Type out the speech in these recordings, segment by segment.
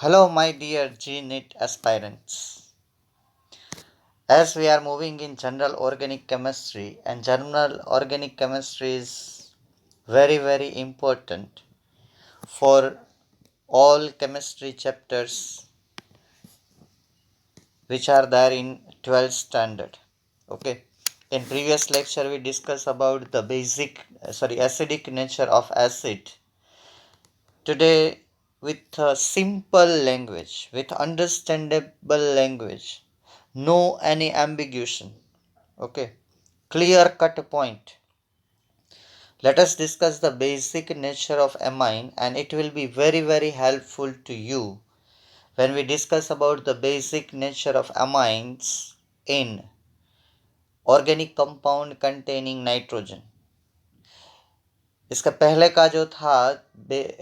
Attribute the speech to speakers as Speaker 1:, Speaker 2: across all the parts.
Speaker 1: Hello, my dear GNIT aspirants. As we are moving in general organic chemistry, and general organic chemistry is very important for all chemistry chapters which are there in 12th standard. Okay. In previous lecture, we discussed about the acidic nature of acid. Today, with a simple language, with understandable language, no any ambiguation, okay, clear cut point. Let us discuss the basic nature of amine, and it will be very helpful to you when we discuss about the basic nature of amines in organic compound containing nitrogen. इसका पहले का जो था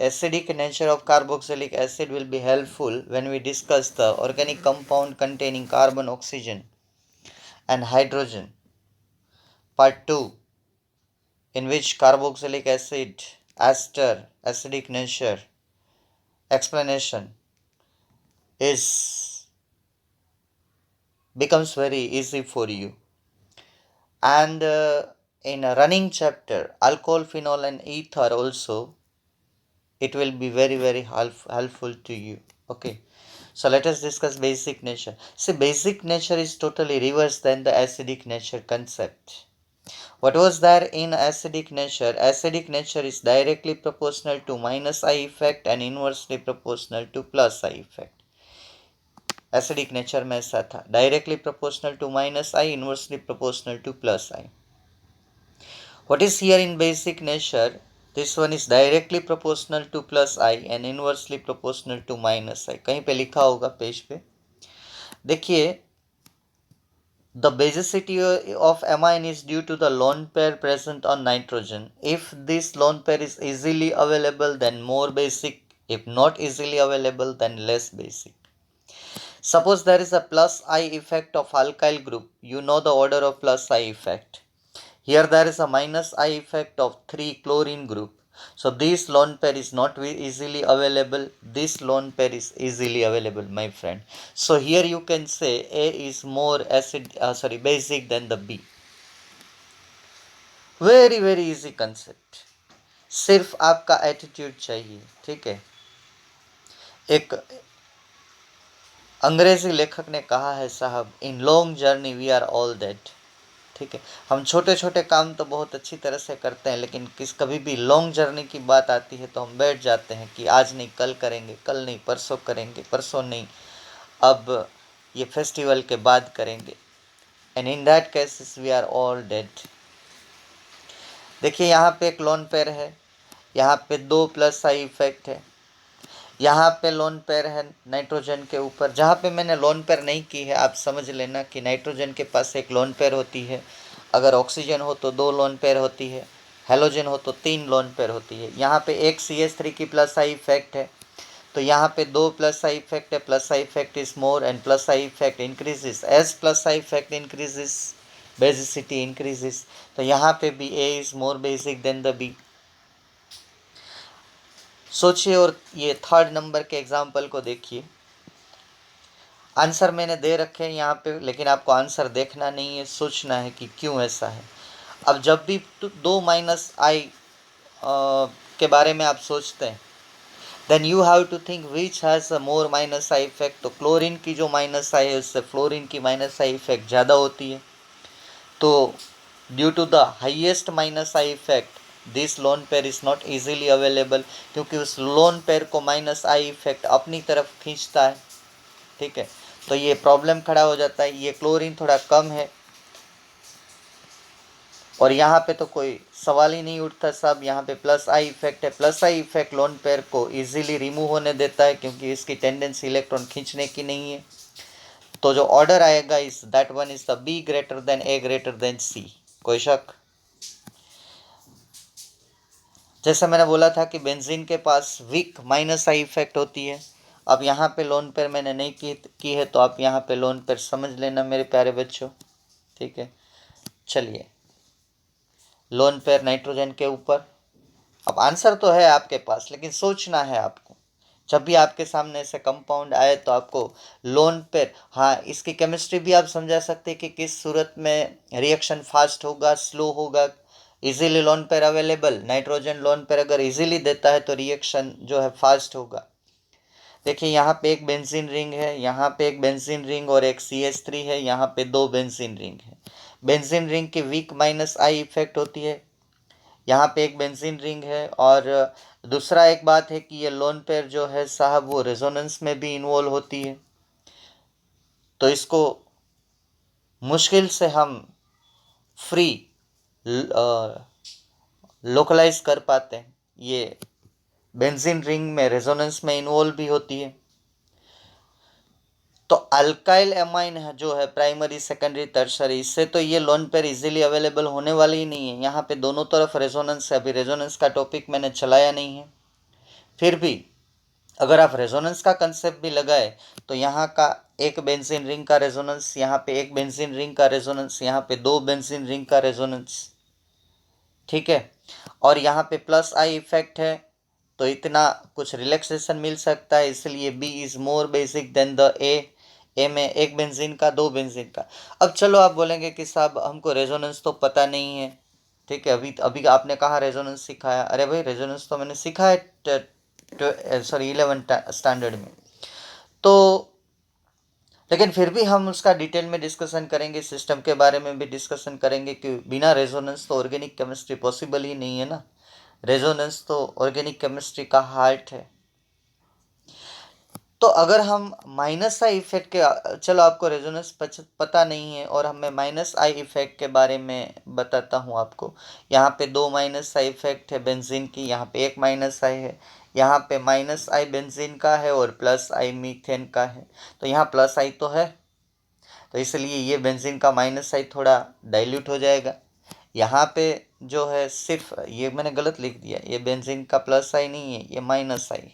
Speaker 1: acidic nature of carboxylic acid will be helpful when we discuss the organic compound containing carbon, oxygen and hydrogen. Part 2, in which carboxylic acid, ester, acidic nature explanation becomes very easy for you. And in a running chapter, alcohol, phenol and ether also, it will be very helpful to you. Okay. So let us discuss basic nature. See, basic nature is totally reverse than the acidic nature concept. What was there in acidic nature? Acidic nature is directly proportional to minus I effect and inversely proportional to plus I effect. Acidic nature में ऐसा था, directly proportional to minus I, inversely proportional to plus I. What is here in basic nature? This one is directly proportional to plus I and inversely proportional to minus I. कहीं पे लिखा होगा page पे. देखिए, the basicity of amine is due to the lone pair present on nitrogen. If this lone pair is easily available, then more basic. If not easily available, then less basic. Suppose there is a plus I effect of alkyl group. You know the order of plus I effect. Here there is a minus I effect of 3 chlorine group. So this lone pair is not easily available. This lone pair is easily available, my friend. So here you can say A is more basic than the B. very easy concept. सिर्फ आपका attitude चाहिए. ठीक है. एक अंग्रेजी लेखक ने कहा है, साहब, in long journey we are all dead. ठीक है. हम छोटे छोटे काम तो बहुत अच्छी तरह से करते हैं, लेकिन कभी भी लॉन्ग जर्नी की बात आती है तो हम बैठ जाते हैं कि आज नहीं कल करेंगे, कल नहीं परसों करेंगे, परसों नहीं अब ये फेस्टिवल के बाद करेंगे. And in that cases we are all dead. देखिए, यहाँ पे एक लोन पेयर है, यहाँ पे 2 प्लस आई इफेक्ट है, यहाँ पे लोन पेयर है नाइट्रोजन के ऊपर. जहाँ पे मैंने लोन पेयर नहीं की है, आप समझ लेना कि नाइट्रोजन के पास एक लोन पेयर होती है, अगर ऑक्सीजन हो तो 2 लोन पेयर होती है, हेलोजन हो तो 3 लोन पेयर होती है. यहाँ पे एक CH3 की प्लस आई इफेक्ट है, तो यहाँ पे 2 प्लस आई इफेक्ट है. Plus I effect is more and plus I effect increases. As plus I effect increases, basicity increases. तो यहाँ पे भी A is more basic than the B. सोचिए और ये 3rd नंबर के एग्जाम्पल को देखिए. आंसर मैंने दे रखे हैं यहाँ पे, लेकिन आपको आंसर देखना नहीं है, सोचना है कि क्यों ऐसा है. अब जब भी 2 माइनस आई के बारे में आप सोचते हैं, then you have to think which has a more minus I effect. तो क्लोरीन की जो माइनस आई है उससे फ्लोरीन की माइनस आई इफेक्ट ज़्यादा होती है. तो due to the highest minus I effect this lone pair is not easily available, क्योंकि उस लोन पेयर को माइनस आई इफेक्ट अपनी तरफ खींचता है. ठीक है. तो ये प्रॉब्लम खड़ा हो जाता है. ये क्लोरीन थोड़ा कम है और यहाँ पे तो कोई सवाल ही नहीं उठता साहब. यहाँ पे प्लस आई इफेक्ट है. Plus I effect loan pair को इजीली रिमूव होने देता है, क्योंकि इसकी टेंडेंसी इलेक्ट्रॉन खींचने की नहीं है. तो जो ऑर्डर आएगा is that one is the B greater than A greater than C. कोई शक? जैसे मैंने बोला था कि बेंजीन के पास वीक माइनस आई इफेक्ट होती है. अब यहाँ पे लोन पेयर मैंने नहीं की है, तो आप यहाँ पे लोन पेयर समझ लेना मेरे प्यारे बच्चों. ठीक है. चलिए, लोन पेयर नाइट्रोजन के ऊपर. अब आंसर तो है आपके पास, लेकिन सोचना है आपको. जब भी आपके सामने ऐसे कंपाउंड आए तो आपको लोन पेयर, हाँ इसकी केमिस्ट्री भी आप समझा सकते हैं कि किस सूरत में रिएक्शन फास्ट होगा, स्लो होगा। Easily lone pair available, nitrogen lone pair अगर इजीली देता है तो रिएक्शन जो है फास्ट होगा। देखिए यहाँ पे एक बेंजीन रिंग है, यहाँ पे एक बेंजीन रिंग और एक CH3 है, यहाँ पे दो बेंजीन रिंग है। बेंजीन रिंग की वीक माइनस आई इफेक्ट होती है। यहाँ पे एक बेंजीन रिंग है और दूसरा एक बात है कि ये लोन पेयर जो है साहब वो रेजोनेंस में भी इन्वॉल्व होती है, तो इसको मुश्किल से हम फ्री लोकलाइज कर पाते हैं। ये बेंजीन रिंग में रेजोनेंस में इन्वॉल्व भी होती है। तो अल्काइल एमाइन है जो है प्राइमरी सेकेंडरी टर्शरी, इससे तो ये लोन पेयर इजीली अवेलेबल होने वाली ही नहीं है। यहाँ पे दोनों तरफ रेजोनेंस है, अभी रेजोनेंस का टॉपिक मैंने चलाया नहीं है। फिर भी अगर आप रेजोनेंस का कंसेप्ट भी लगाए तो यहाँ का एक बेंजीन रिंग का रेजोनेंस, यहाँ पे एक बेंजीन रिंग का रेजोनेंस, यहाँ पे दो बेंजीन रिंग का रेजोनेंस, ठीक है। और यहाँ पे प्लस आई इफेक्ट है तो इतना कुछ रिलैक्सेशन मिल सकता है, इसलिए B is more basic than the A में एक बेंजीन का, दो बेंजीन का। अब चलो आप बोलेंगे कि साहब हमको रेजोनेंस तो पता नहीं है, ठीक है। अभी अभी आपने कहा रेजोनेंस सिखाया, अरे भाई रेजोनेंस तो मैंने सीखा है सॉरी 11 स्टैंडर्ड में। तो लेकिन फिर भी हम उसका डिटेल में डिस्कशन करेंगे, सिस्टम के बारे में भी डिस्कशन करेंगे कि बिना रेजोनेंस तो ऑर्गेनिक केमिस्ट्री पॉसिबल ही नहीं है ना। रेजोनेंस तो ऑर्गेनिक केमिस्ट्री का हार्ट है। तो अगर हम माइनस आई इफेक्ट के, चलो आपको रेजोनेंस पता नहीं है और मैं माइनस आई इफेक्ट के बारे में बताता हूँ आपको। यहाँ पे दो माइनस आई इफेक्ट है बेंजीन की, यहाँ पे एक माइनस आई है, यहाँ पे माइनस आई बेंजीन का है और प्लस आई मीथेन का है। तो यहाँ प्लस आई तो है, तो इसलिए ये बेंजीन का माइनस आई थोड़ा डाइल्यूट हो जाएगा। यहाँ पे जो है सिर्फ ये मैंने गलत लिख दिया, ये बेंजीन का प्लस आई नहीं है, ये माइनस आई,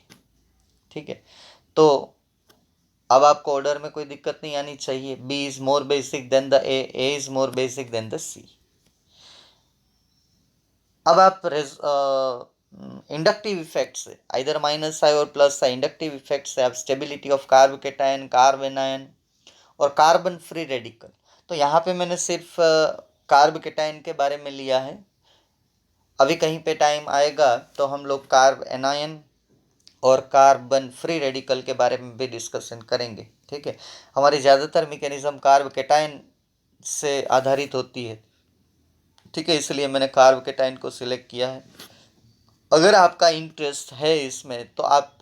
Speaker 1: ठीक है। तो अब आपको ऑर्डर में कोई दिक्कत नहीं आनी चाहिए। B is more basic than the A is more basic than the C. अब आप इंडक्टिव इफेक्ट से, इधर माइनस आई और प्लस आई, इंडक्टिव इफेक्ट से आप stability of carb cation, carb anion और कार्बन फ्री रेडिकल, तो यहाँ पे मैंने सिर्फ कार्ब केटायन के बारे में लिया है। अभी कहीं पे टाइम आएगा तो हम लोग कार्ब एनायन और कार्बन फ्री रेडिकल के बारे में भी डिस्कशन करेंगे, ठीक है। हमारी ज़्यादातर मैकेनिज्म कार्ब केटायन से आधारित होती है, ठीक है, इसलिए मैंने कार्ब केटायन को सिलेक्ट किया है। अगर आपका इंटरेस्ट है इसमें तो आप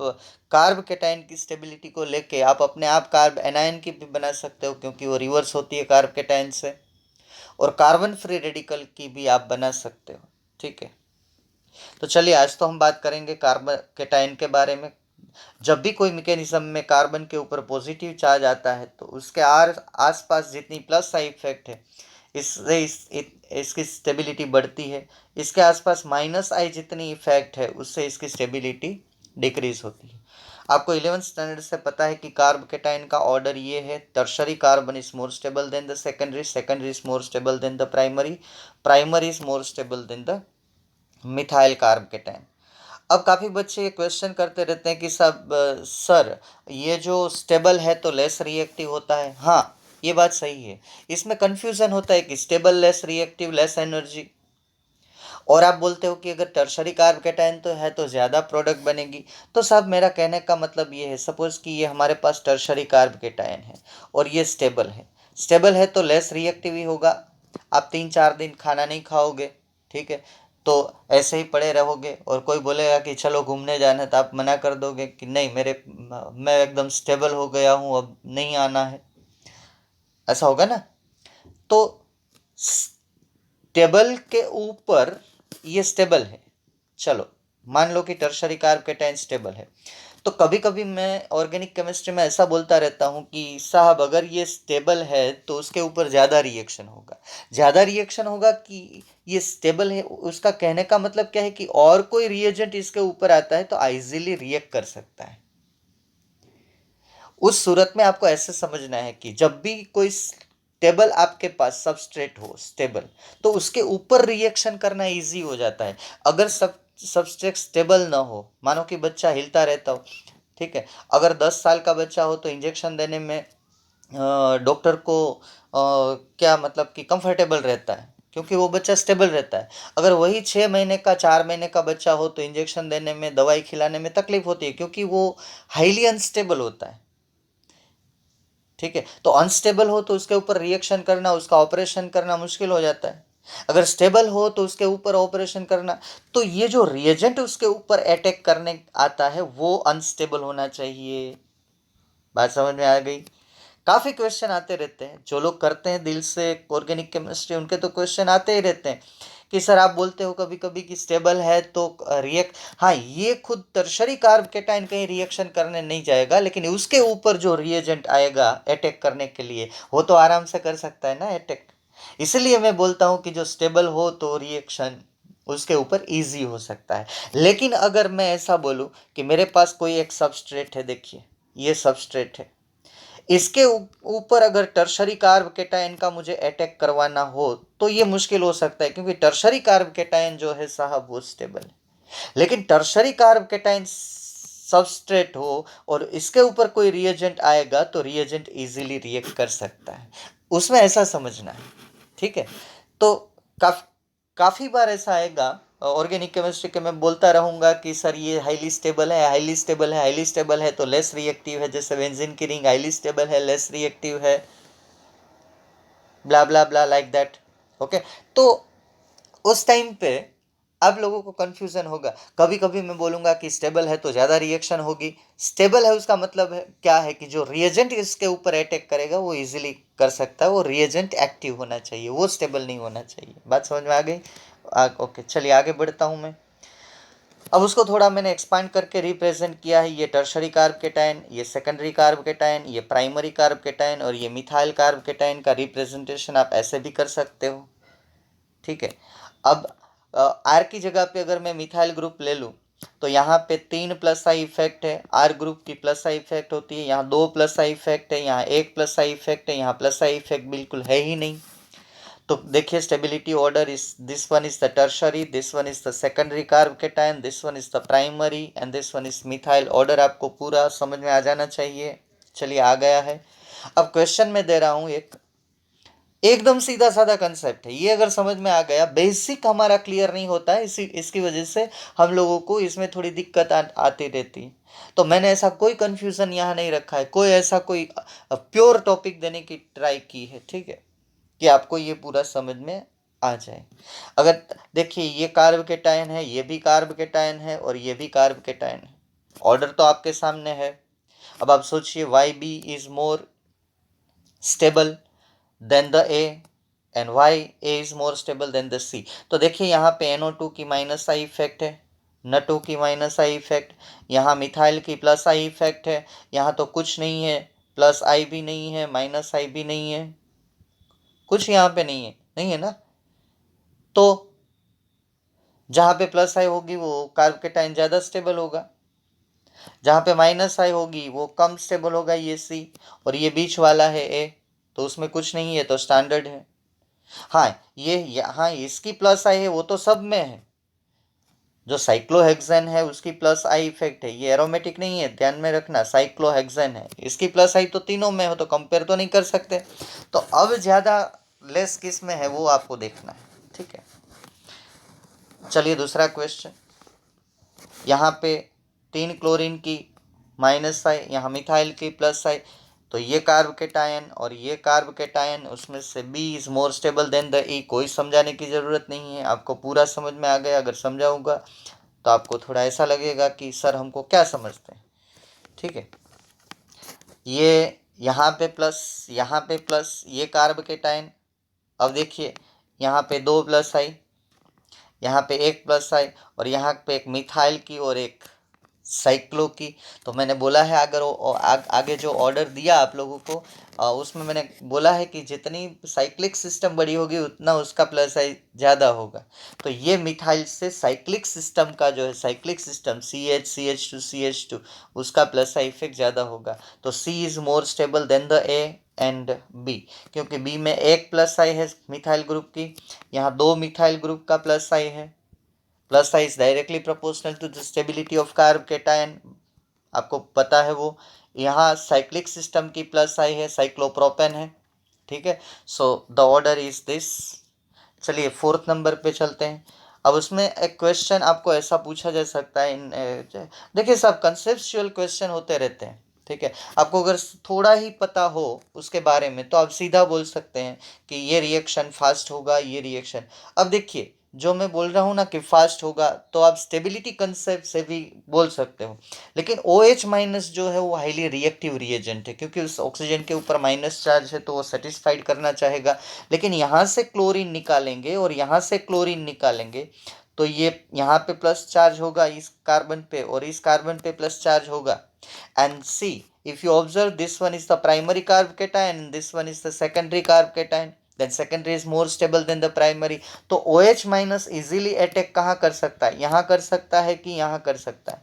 Speaker 1: कार्ब केटायन की स्टेबिलिटी को लेके आप अपने आप कार्ब एनायन की भी बना सकते हो, क्योंकि वो रिवर्स होती है कार्ब केटायन से। और कार्बन फ्री रेडिकल की भी आप बना सकते हो, ठीक है। तो चलिए आज तो हम बात करेंगे कार्बन केटायन के बारे में। जब भी कोई मैकेनिज्म में कार्बन के ऊपर पॉजिटिव चार्ज आता है तो उसके आसपास जितनी प्लस साइड इफेक्ट है इससे इसकी स्टेबिलिटी बढ़ती है। इसके आसपास माइनस आई जितनी इफेक्ट है उससे इसकी स्टेबिलिटी डिक्रीज होती है। आपको 11th स्टैंडर्ड से पता है कि कार्ब केटायन का ऑर्डर ये है, tertiary carbon is more stable than the secondary, secondary is more stable than the primary, primary is more stable than the methyl carb cation. अब काफ़ी बच्चे ये क्वेश्चन करते रहते हैं कि सब सर ये जो स्टेबल है तो लेस रिएक्टिव होता है। हाँ ये बात सही है, इसमें कन्फ्यूज़न होता है कि stable less reactive less energy, और आप बोलते हो कि अगर टर्शरी कार्ब केटायन तो है तो ज़्यादा प्रोडक्ट बनेगी। तो साहब मेरा कहने का मतलब ये है, सपोज़ कि ये हमारे पास टर्शरी कार्ब केटायन है और ये स्टेबल है, स्टेबल है तो लेस रिएक्टिव ही होगा। आप 3-4 दिन खाना नहीं खाओगे, ठीक है, तो ऐसे ही पड़े रहोगे और कोई बोलेगा कि चलो घूमने जाना है तो आप मना कर दोगे कि नहीं मैं एकदम स्टेबल हो गया हूँ अब नहीं आना है, ऐसा होगा ना। तो स्टेबल के ऊपर ये स्टेबल है, चलो मान लो कि टर्शरी कार्ब केटायन स्टेबल है, तो कभी कभी मैं ऑर्गेनिक केमिस्ट्री में ऐसा बोलता रहता हूँ कि साहब अगर ये स्टेबल है तो उसके ऊपर ज़्यादा रिएक्शन होगा। ज़्यादा रिएक्शन होगा कि ये स्टेबल है, उसका कहने का मतलब क्या है कि और कोई रिएजेंट इसके ऊपर आता है तो इजीली रिएक्ट कर सकता है। उस सूरत में आपको ऐसे समझना है कि जब भी कोई स्टेबल आपके पास सबस्ट्रेट हो स्टेबल, तो उसके ऊपर रिएक्शन करना इजी हो जाता है। अगर सबस्ट्रेट स्टेबल ना हो, मानो कि बच्चा हिलता रहता हो, ठीक है। अगर 10 साल का बच्चा हो तो इंजेक्शन देने में डॉक्टर को क्या मतलब कि कंफर्टेबल रहता है, क्योंकि वो बच्चा स्टेबल रहता है। अगर वही 6 महीने का 4 महीने का बच्चा हो तो इंजेक्शन देने में, दवाई खिलाने में तकलीफ होती है, क्योंकि वो हाईली अनस्टेबल होता है। ठीक है, तो अनस्टेबल हो तो उसके ऊपर रिएक्शन करना, उसका ऑपरेशन करना मुश्किल हो जाता है। अगर स्टेबल हो तो उसके ऊपर ऑपरेशन करना, तो ये जो रिएजेंट उसके ऊपर अटैक करने आता है वो अनस्टेबल होना चाहिए। बात समझ में आ गई? काफ़ी क्वेश्चन आते रहते हैं, जो लोग करते हैं दिल से ऑर्गेनिक केमिस्ट्री उनके तो क्वेश्चन आते ही रहते हैं कि सर आप बोलते हो कभी कभी कि स्टेबल है तो रिएक्ट, हाँ ये खुद टर्शरी कार्ब केटाइन कहीं रिएक्शन करने नहीं जाएगा, लेकिन उसके ऊपर जो रिएजेंट आएगा अटैक करने के लिए वो तो आराम से कर सकता है ना अटैक। इसलिए मैं बोलता हूँ कि जो स्टेबल हो तो रिएक्शन उसके ऊपर इजी हो सकता है। लेकिन अगर मैं ऐसा बोलूँ कि मेरे पास कोई एक सबस्ट्रेट है, देखिए ये सबस्ट्रेट है, इसके ऊपर अगर टर्शरी कार्ब केटायन का मुझे अटैक करवाना हो तो ये मुश्किल हो सकता है, क्योंकि टर्शरी कार्ब केटायन जो है साहब वो स्टेबल है। लेकिन टर्शरी कार्ब केटायन सबस्ट्रेट हो और इसके ऊपर कोई रिएजेंट आएगा तो रिएजेंट इजीली रिएक्ट कर सकता है, उसमें ऐसा समझना है। ठीक है, तो काफ़ी बार ऐसा आएगा ऑर्गेनिक केमिस्ट्री के, मैं बोलता रहूँगा कि सर ये हाईली स्टेबल है, हाईली स्टेबल है, हाईली स्टेबल है, तो लेस रिएक्टिव है, जैसे बेंजीन की रिंग हाईली स्टेबल है, लेस रिएक्टिव है, ब्ला ब्ला ब्ला लाइक दैट। ओके, तो उस टाइम पे आप लोगों को कंफ्यूजन होगा। कभी कभी मैं बोलूँगा कि स्टेबल है तो ज़्यादा रिएक्शन होगी। स्टेबल है उसका मतलब है क्या है कि जो रिएजेंट इसके ऊपर अटैक करेगा वो इजीली कर सकता है, वो रिएजेंट एक्टिव होना चाहिए, वो स्टेबल नहीं होना चाहिए। बात समझ में आ गई? ओके, चलिए आगे बढ़ता हूँ मैं। अब उसको थोड़ा मैंने एक्सपांड करके रिप्रेजेंट किया है, ये टर्शरी कार्ब केटायन, ये सेकेंडरी कार्ब केटायन, ये प्राइमरी कार्ब केटायन और ये मिथाइल कार्ब केटायन का रिप्रेजेंटेशन आप ऐसे भी कर सकते हो। ठीक है, अब आर की जगह पे अगर मैं मिथाइल ग्रुप ले लूँ तो यहाँ पे 3 + इफेक्ट है, आर ग्रुप की + इफेक्ट होती है, यहाँ 2 इफेक्ट है, यहाँ 1 इफेक्ट है, यहाँ इफेक्ट बिल्कुल है ही नहीं। तो देखिए stability order is, this one is the tertiary, this one is the secondary carb cation, this one is the primary and this one is methyl. Order आपको पूरा समझ में आ जाना चाहिए। चलिए आ गया है। अब क्वेश्चन में दे रहा हूँ एक एकदम सीधा साधा कंसेप्ट है, ये अगर समझ में आ गया, बेसिक हमारा क्लियर नहीं होता है, इसकी वजह से हम लोगों को इसमें थोड़ी दिक्कत आती रहती है। तो मैंने ऐसा कोई कंफ्यूजन यहाँ नहीं रखा है, कोई ऐसा कोई प्योर टॉपिक देने की ट्राई की है। ठीक है, कि आपको ये पूरा समझ में आ जाए। अगर देखिए ये कार्ब केटायन है, ये भी कार्ब केटायन है और ये भी कार्ब केटायन है, ऑर्डर तो आपके सामने है। अब आप सोचिए why B is more stable than the A and why A is more stable than the C. तो देखिए यहाँ पे NO2 की -I इफेक्ट है, N2 की -I इफेक्ट, यहाँ मिथाइल की +I इफेक्ट है, यहाँ तो कुछ नहीं है, +I भी नहीं है, -I भी नहीं है, कुछ यहाँ पे नहीं है ना। तो जहाँ पे +I होगी वो कार्ब केटायन ज़्यादा स्टेबल होगा, जहाँ पे -I होगी वो कम स्टेबल होगा, ये सी, और ये बीच वाला है ए, तो उसमें कुछ नहीं है, तो स्टैंडर्ड है। हाँ ये यहाँ इसकी +I है वो तो सब में है, जो साइक्लोहेक्सेन है उसकी +I इफेक्ट है, ये एरोमेटिक नहीं है, ध्यान में रखना, साइक्लोहेक्सेन है, इसकी +I तो तीनों में हो, तो कंपेयर तो नहीं कर सकते। तो अब ज़्यादा लेस किस में है वो आपको देखना है। ठीक है, चलिए दूसरा क्वेश्चन। यहाँ पे 3 क्लोरीन की -I, यहाँ मिथाइल की +I, तो ये कार्ब केटायन और ये कार्ब केटायन, उसमें से B is more stable than the E, कोई समझाने की ज़रूरत नहीं है, आपको पूरा समझ में आ गया। अगर समझाऊंगा तो आपको थोड़ा ऐसा लगेगा कि सर हमको क्या समझते हैं। ठीक है, ये यहाँ पे प्लस, यहाँ पे प्लस, ये कार्ब केटायन। अब देखिए यहाँ पे 2 +I, यहाँ पे 1 +I और यहाँ पे एक मिथाइल की और एक साइक्लो की। तो मैंने बोला है अगर आगे जो ऑर्डर दिया आप लोगों को उसमें मैंने बोला है कि जितनी साइक्लिक सिस्टम बड़ी होगी उतना उसका +I ज़्यादा होगा। तो ये मिथाइल से साइक्लिक सिस्टम का जो है, साइक्लिक सिस्टम CH2 उसका +I इफेक्ट ज़्यादा होगा। तो C is more stable than the A and B, क्योंकि B में 1 +I है मिथाइल ग्रुप की, यहाँ 2 मिथाइल ग्रुप का +I है। +I is directly proportional to the stability of carb cation, आपको पता है वो। यहाँ साइक्लिक सिस्टम की प्लस आई है, साइक्लोप्रोपेन है, ठीक है। So the order is this. चलिए फोर्थ नंबर पे चलते हैं। अब उसमें एक क्वेश्चन आपको ऐसा पूछा जा सकता है, देखिए सब कंसेप्चुअल क्वेश्चन होते रहते हैं, ठीक है। आपको अगर थोड़ा ही पता हो उसके बारे में तो आप सीधा बोल सकते हैं कि ये रिएक्शन फास्ट होगा, ये रिएक्शन। अब देखिए जो मैं बोल रहा हूँ ना कि फास्ट होगा, तो आप स्टेबिलिटी कंसेप्ट से भी बोल सकते हो। लेकिन ओ एच माइनस जो है वो हाईली रिएक्टिव रिएजेंट है, क्योंकि उस ऑक्सीजन के ऊपर माइनस चार्ज है तो वो सेटिस्फाइड करना चाहेगा। लेकिन यहाँ से क्लोरीन निकालेंगे और यहाँ से क्लोरीन निकालेंगे तो ये यहाँ पे प्लस चार्ज होगा इस कार्बन पे, और इस कार्बन पे प्लस चार्ज होगा। And see, if you observe, this one is the primary carb cation and this one is the secondary carb cation, then secondary is more stable than the primary। तो OH minus easily attack कहाँ कर सकता है, यहाँ कर सकता है कि यहाँ कर सकता है?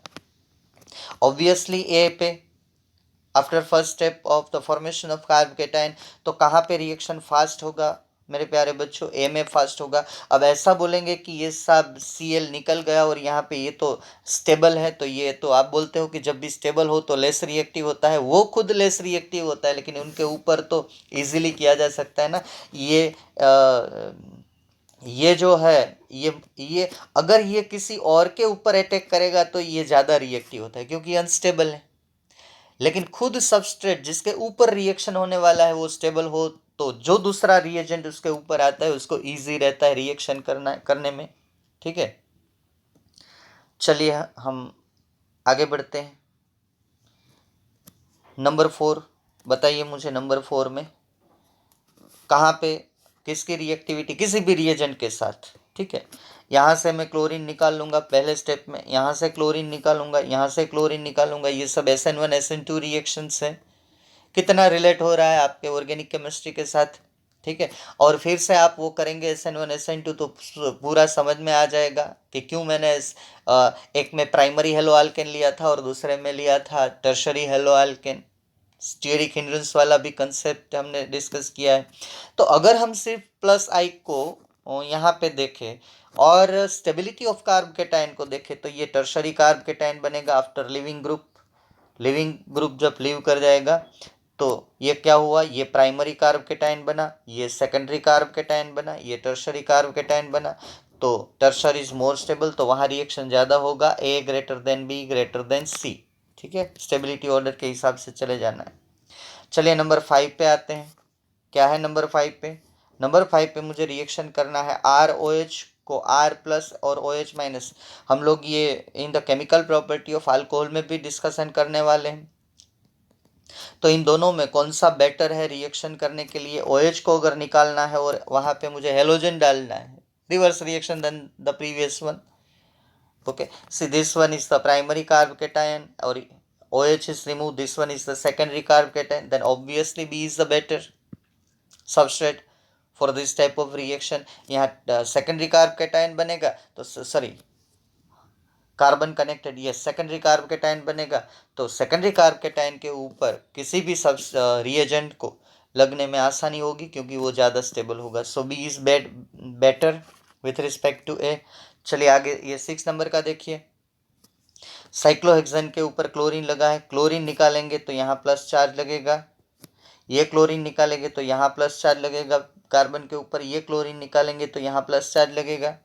Speaker 1: ऑब्वियसली ए पे, after first step of the formation of carb cation. तो कहाँ पे रिएक्शन फास्ट होगा मेरे प्यारे बच्चों? ए में फास्ट होगा। अब ऐसा बोलेंगे कि ये सब Cl निकल गया और यहाँ पे ये तो स्टेबल है, तो ये तो आप बोलते हो कि जब भी स्टेबल हो तो लेस रिएक्टिव होता है, वो खुद लेस रिएक्टिव होता है, लेकिन उनके ऊपर तो इजीली किया जा सकता है ना। ये जो है, ये अगर ये किसी और के ऊपर अटैक करेगा तो ये ज़्यादा रिएक्टिव होता है क्योंकि अनस्टेबल है। लेकिन खुद सबस्ट्रेट जिसके ऊपर रिएक्शन होने वाला है वो स्टेबल हो तो जो दूसरा रिएजेंट उसके ऊपर आता है उसको इजी रहता है रिएक्शन करने में, ठीक है। चलिए हम आगे बढ़ते हैं। नंबर 4 बताइए मुझे, नंबर 4 में कहाँ पे किसकी रिएक्टिविटी किसी भी रिएजेंट के साथ, ठीक है। यहाँ से मैं क्लोरीन निकाल लूँगा पहले स्टेप में, यहाँ से क्लोरीन निकालूंगा, यहाँ से क्लोरीन निकालूंगा, ये सब SN1 SN2 रिएक्शंस है। कितना रिलेट हो रहा है आपके ऑर्गेनिक केमिस्ट्री के साथ, ठीक है। और फिर से आप वो करेंगे SN1 SN2 तो पूरा समझ में आ जाएगा कि क्यों मैंने एक में प्राइमरी हेलो अल्केन लिया था और दूसरे में लिया था tertiary hello alkane. Stearic hindrance वाला भी कंसेप्ट हमने डिस्कस किया है। तो अगर हम सिर्फ प्लस आई को यहाँ पे देखें और स्टेबिलिटी ऑफ कार्ब केटाइन को देखें तो ये टर्शरी कार्ब केटाइन बनेगा after leaving group. Leaving group जब लीव कर जाएगा तो ये क्या हुआ, ये प्राइमरी कार्ब केटाइन बना, ये सेकेंडरी कार्ब केटाइन बना, ये टर्शरी कार्ब केटाइन बना। तो टर्शरी इज मोर स्टेबल तो वहाँ रिएक्शन ज़्यादा होगा, A greater than B greater than C, ठीक है। स्टेबिलिटी ऑर्डर के हिसाब से चले जाना है। चलिए नंबर 5 पे आते हैं। क्या है नंबर 5 पे? नंबर 5 पे मुझे रिएक्शन करना है ROH को R प्लस और OH माइनस। हम लोग ये in the chemical property of alcohol में भी डिस्कशन करने वाले हैं। तो इन दोनों में कौन सा बेटर है रिएक्शन करने के लिए? OH को अगर निकालना है और वहाँ पे मुझे हेलोजन डालना है, reverse reaction then the previous one, okay. See, this one is the primary carb cation or OH is removed, this one is the secondary carb cation, then obviously B is the better substrate for this type of reaction। यहाँ secondary carb cation बनेगा तो sorry carbon connected, ये secondary carb cation बनेगा तो secondary carb cation के ऊपर किसी भी सब रिएजेंट को लगने में आसानी होगी क्योंकि वो ज़्यादा स्टेबल होगा। So B is better with respect to A. चलिए आगे ये 6 नंबर का देखिए। साइक्लोहेक्सेन के ऊपर क्लोरीन लगा है, क्लोरीन निकालेंगे तो यहाँ प्लस चार्ज लगेगा, ये क्लोरीन निकालेंगे तो यहाँ प्लस चार्ज लगेगा कार्बन के ऊपर, ये क्लोरीन निकालेंगे तो यहाँ प्लस चार्ज लगेगा।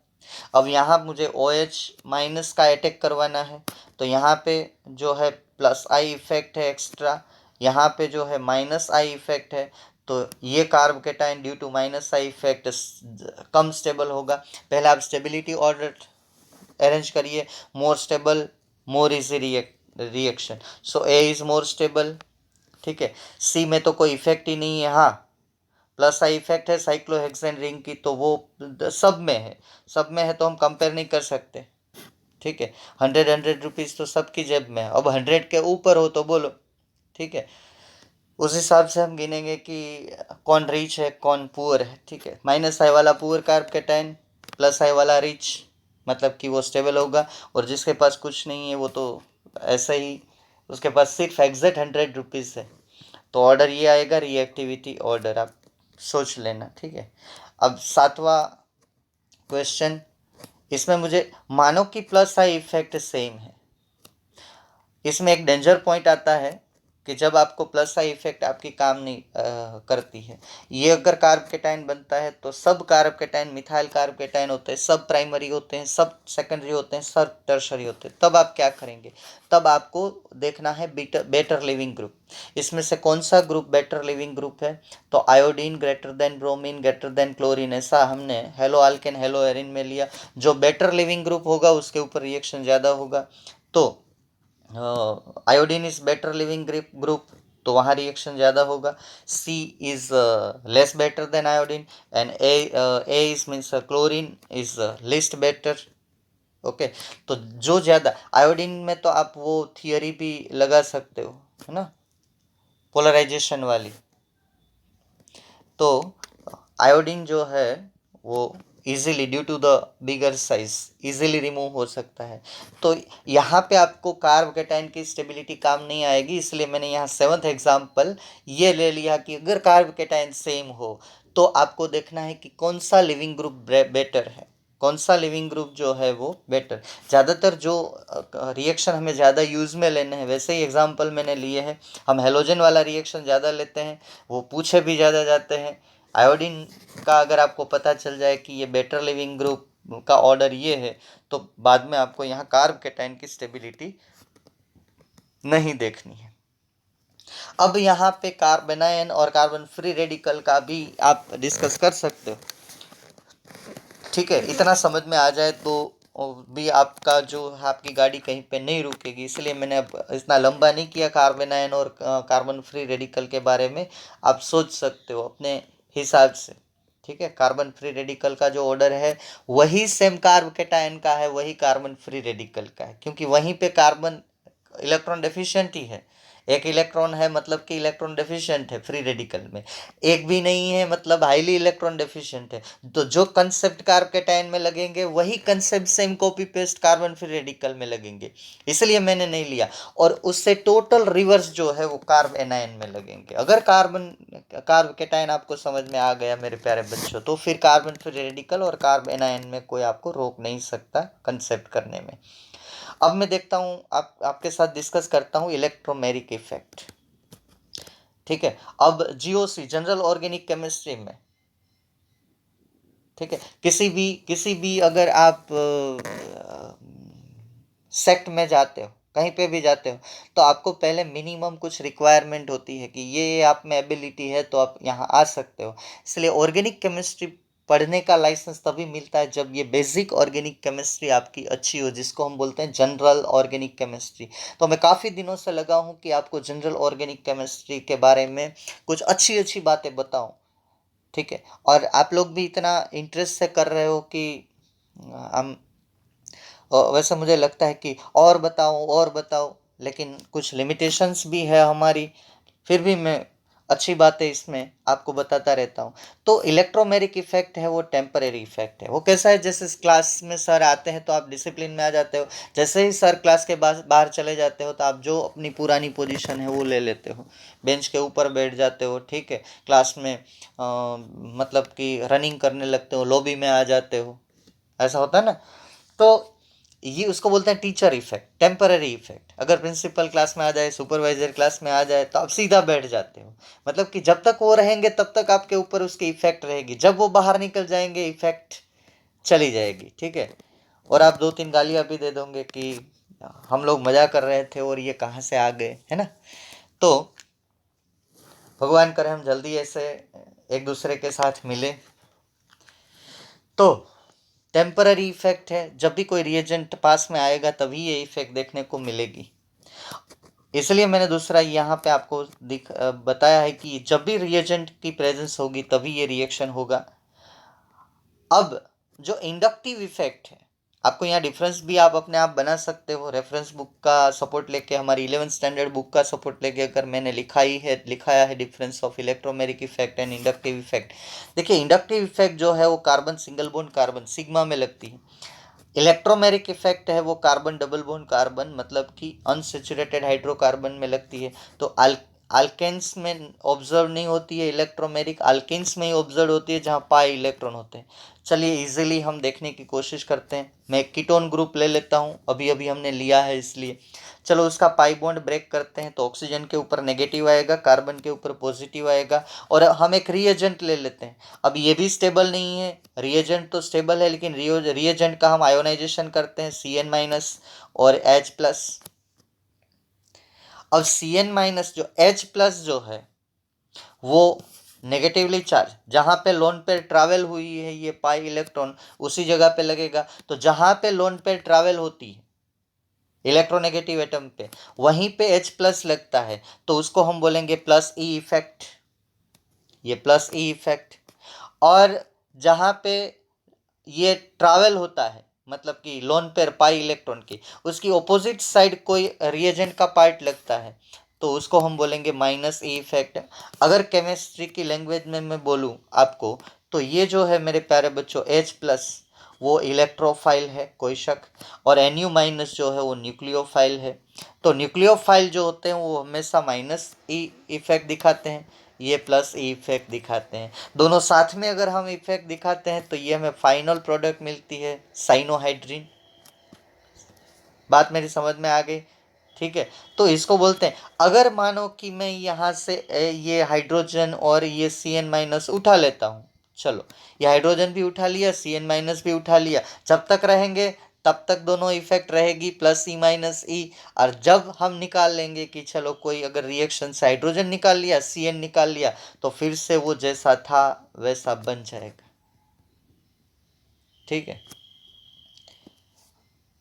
Speaker 1: अब यहाँ मुझे OH माइनस का अटैक करवाना है तो यहाँ पे जो है प्लस आई इफेक्ट है एक्स्ट्रा, यहाँ पे जो है माइनस आई इफेक्ट है। तो ये carbocation due to minus I effect कम स्टेबल होगा। पहले आप स्टेबिलिटी ऑर्डर अरेंज करिए, more stable more easy reaction, so A is more stable, ठीक है। सी में तो कोई इफेक्ट ही नहीं है, हाँ प्लस आई इफेक्ट है साइक्लोहेक्सेन रिंग की तो वो सब में है, सब में है तो हम कंपेयर नहीं कर सकते, ठीक है। 100 रुपीज़ तो सबकी जेब में है, अब 100 के ऊपर हो तो बोलो, ठीक है। उस हिसाब से हम गिनेंगे कि कौन रिच है कौन पुअर है, ठीक है। माइनस आई वाला पुअर कार्ब केटाइन, प्लस आई वाला रिच, मतलब कि वो स्टेबल होगा, और जिसके पास कुछ नहीं है वो तो ऐसा ही, उसके पास सिर्फ एग्जैक्ट 100 रुपीज़ है। तो ऑर्डर ये आएगा रिएक्टिविटी ऑर्डर, आप सोच लेना, ठीक है। अब 7वां क्वेश्चन, इसमें मुझे मानो कि प्लस आई इफेक्ट सेम है, इसमें एक डेंजर पॉइंट आता है कि जब आपको प्लस आई इफेक्ट आपकी काम नहीं करती है, ये अगर कार्ब केटाइन बनता है तो सब carb cation methyl carb cation होते हैं, सब प्राइमरी होते हैं, सब सेकेंडरी होते हैं, सब टर्शरी होते हैं। तब आप क्या करेंगे? तब आपको देखना है बेटर लिविंग ग्रुप। इसमें से कौन सा ग्रुप बेटर लिविंग ग्रुप है? तो iodine greater than bromine greater than chlorine, ऐसा हमने हेलो अल्केन हेलो एरिन में लिया। जो बेटर लिविंग ग्रुप होगा उसके ऊपर रिएक्शन ज़्यादा होगा। तो iodine is better leaving group, तो वहाँ रिएक्शन ज़्यादा होगा। C is less better than iodine and A is means chlorine is least better. Okay, तो जो ज़्यादा आयोडीन में तो आप वो थियरी भी लगा सकते हो, है ना, पोलराइजेशन वाली। तो आयोडीन जो है वो easily due to the bigger size easily remove हो सकता है। तो यहाँ पे आपको कार्ब केटाइन की स्टेबिलिटी काम नहीं आएगी, इसलिए मैंने यहाँ 7th एग्जाम्पल ये ले लिया कि अगर कार्ब केटाइन सेम हो तो आपको देखना है कि कौन सा लिविंग ग्रुप बेटर है, कौन सा लिविंग ग्रुप जो है वो बेटर। ज़्यादातर जो रिएक्शन हमें ज़्यादा यूज़ में लेने हैं वैसे ही एग्जाम्पल मैंने लिए हैं। हम हेलोजन वाला रिएक्शन ज़्यादा लेते हैं, वो पूछे भी ज़्यादा जाते हैं। आयोडीन का अगर आपको पता चल जाए कि ये बेटर लिविंग ग्रुप का ऑर्डर ये है, तो बाद में आपको यहाँ कार्ब केटाइन की स्टेबिलिटी नहीं देखनी है। अब यहाँ पे कार्बेनायन और कार्बन फ्री रेडिकल का भी आप डिस्कस कर सकते हो। ठीक है, इतना समझ में आ जाए तो भी आपका जो आपकी गाड़ी कहीं पे नहीं रुकेगी, इसलिए मैंने अब इतना लंबा नहीं किया कार्बेनायन और कार्बन फ्री रेडिकल के बारे में। आप सोच सकते हो अपने हिसाब से। ठीक है, कार्बन फ्री रेडिकल का जो ऑर्डर है वही सेम कार्ब केटायन का है, वही कार्बन फ्री रेडिकल का है, क्योंकि वहीं पे कार्बन इलेक्ट्रॉन डेफिशिएंट ही है। एक इलेक्ट्रॉन है मतलब कि इलेक्ट्रॉन डेफिशिएंट है फ्री रेडिकल में, एक भी नहीं है मतलब हाईली इलेक्ट्रॉन डेफिशिएंट है। तो जो कंसेप्ट कार्ब केटायन में लगेंगे वही concept same copy paste carbon free radical में लगेंगे, इसलिए मैंने नहीं लिया। और उससे टोटल रिवर्स जो है वो कार्ब एनायन में लगेंगे। अगर कार्ब केटायन आपको समझ में आ गया मेरे प्यारे बच्चों, तो फिर कार्बन फ्री रेडिकल और कार्ब एनायन में कोई आपको रोक नहीं सकता कंसेप्ट करने में। अब मैं देखता हूँ आपके साथ डिस्कस करता हूँ इलेक्ट्रोमेरिक इफेक्ट। ठीक है, अब जीओसी जनरल ऑर्गेनिक केमिस्ट्री में, ठीक है, किसी भी अगर आप सेक्ट में जाते हो, कहीं पे भी जाते हो, तो आपको पहले मिनिमम कुछ रिक्वायरमेंट होती है कि ये आप में एबिलिटी है तो आप यहाँ आ सकते हो। इसलिए ऑर्गेनिक केमिस्ट्री पढ़ने का लाइसेंस तभी मिलता है जब ये बेसिक ऑर्गेनिक केमिस्ट्री आपकी अच्छी हो, जिसको हम बोलते हैं जनरल ऑर्गेनिक केमिस्ट्री। तो मैं काफ़ी दिनों से लगा हूँ कि आपको जनरल ऑर्गेनिक केमिस्ट्री के बारे में कुछ अच्छी अच्छी बातें बताऊँ। ठीक है, और आप लोग भी इतना इंटरेस्ट से कर रहे हो कि हम वैसे मुझे लगता है कि और बताओ और बताओ, लेकिन कुछ लिमिटेशंस भी है हमारी, फिर भी मैं अच्छी बातें इसमें आपको बताता रहता हूँ। तो इलेक्ट्रोमेरिक इफेक्ट है वो टेम्परेरी इफेक्ट है। वो कैसा है, जैसे क्लास में सर आते हैं तो आप डिसिप्लिन में आ जाते हो, जैसे ही सर क्लास के बाहर चले जाते हो तो आप जो अपनी पुरानी पोजीशन है वो ले लेते हो, बेंच के ऊपर बैठ जाते हो। ठीक है, क्लास में मतलब कि रनिंग करने लगते हो, लॉबी में आ जाते हो, ऐसा होता है ना। तो ये उसको बोलते हैं टीचर इफेक्ट, टेम्पररी इफेक्ट। अगर प्रिंसिपल क्लास में आ जाए, सुपरवाइजर क्लास में आ जाए तो आप सीधा बैठ जाते हो, मतलब कि जब तक वो रहेंगे तब तक आपके ऊपर उसकी इफेक्ट रहेगी, जब वो बाहर निकल जाएंगे इफेक्ट चली जाएगी। ठीक है, और आप 2-3 गालियाँ भी दे दोगे कि हम लोग मजा कर रहे थे और ये कहाँ से आ गए, है ना। तो भगवान करे हम जल्दी ऐसे एक दूसरे के साथ मिले। तो टेम्पररी इफेक्ट है, जब भी कोई रिएजेंट पास में आएगा तभी ये इफेक्ट देखने को मिलेगी। इसलिए मैंने दूसरा यहाँ पे आपको बताया है कि जब भी रिएजेंट की प्रेजेंस होगी तभी ये रिएक्शन होगा। अब जो इंडक्टिव इफेक्ट है, आपको यहाँ डिफरेंस भी आप अपने आप बना सकते हो, रेफरेंस बुक का सपोर्ट लेके, हमारी 11th स्टैंडर्ड बुक का सपोर्ट लेके अगर मैंने लिखाया है difference of electromeric effect and inductive effect. देखिए, इंडक्टिव इफेक्ट जो है वो carbon single bond carbon sigma में लगती है। इलेक्ट्रोमेरिक इफेक्ट है वो कार्बन डबल बॉन्ड कार्बन मतलब कि अनसेचुरेटेड हाइड्रोकार्बन में लगती है। तो अल्केन्स में ऑब्जर्व नहीं होती है इलेक्ट्रोमेरिक, अल्केन्स में ही ऑब्जर्व होती है जहाँ पाई इलेक्ट्रॉन होते हैं। चलिए इजीली हम देखने की कोशिश करते हैं। मैं कीटोन ग्रुप ले लेता हूँ, अभी अभी हमने लिया है इसलिए। चलो उसका पाई बॉन्ड ब्रेक करते हैं तो ऑक्सीजन के ऊपर नेगेटिव आएगा, कार्बन के ऊपर पॉजिटिव आएगा। और हम एक रिएजेंट ले लेते हैं। अब ये भी स्टेबल नहीं है, रिएजेंट तो स्टेबल है लेकिन रिएजेंट का हम आयोनाइजेशन करते हैं Cn- और H+। अब Cn- जो H+ जो है वो नेगेटिवली चार्ज, जहाँ पे लोन पेयर ट्रैवल हुई है ये पाई इलेक्ट्रॉन उसी जगह पे लगेगा। तो जहाँ पे लोन पेयर ट्रैवल होती है इलेक्ट्रोनेगेटिव एटम पे, वहीं पे H+ लगता है, तो उसको हम बोलेंगे प्लस ई इफेक्ट, ये प्लस ई इफेक्ट। और जहाँ पे ये ट्रैवल होता है मतलब कि लोन पेयर पाई इलेक्ट्रॉन की, उसकी ऑपोजिट साइड कोई रिएजेंट का पार्ट लगता है, तो उसको हम बोलेंगे माइनस ई इफेक्ट। अगर केमिस्ट्री की लैंग्वेज में मैं बोलूँ आपको, तो ये जो है मेरे प्यारे बच्चों H+ वो इलेक्ट्रोफाइल है, कोई शक। और Nu- जो है वो न्यूक्लियोफाइल है। तो न्यूक्लियोफाइल जो होते हैं वो हमेशा माइनस ई इफेक्ट दिखाते हैं, ये प्लस ई इफेक्ट दिखाते हैं। दोनों साथ में अगर हम इफेक्ट दिखाते हैं तो ये हमें फाइनल प्रोडक्ट मिलती है साइनोहाइड्रिन। बात मेरी समझ में आ गई? ठीक है, तो इसको बोलते हैं। अगर मानो कि मैं यहाँ से ये हाइड्रोजन और ये Cn- उठा लेता हूँ, चलो ये हाइड्रोजन भी उठा लिया, Cn- भी उठा लिया, जब तक रहेंगे तब तक दोनों इफेक्ट रहेगी प्लस ई माइनस ई। और जब हम निकाल लेंगे कि चलो कोई अगर रिएक्शन से हाइड्रोजन निकाल लिया, Cn निकाल लिया, तो फिर से वो जैसा था वैसा बन जाएगा। ठीक है,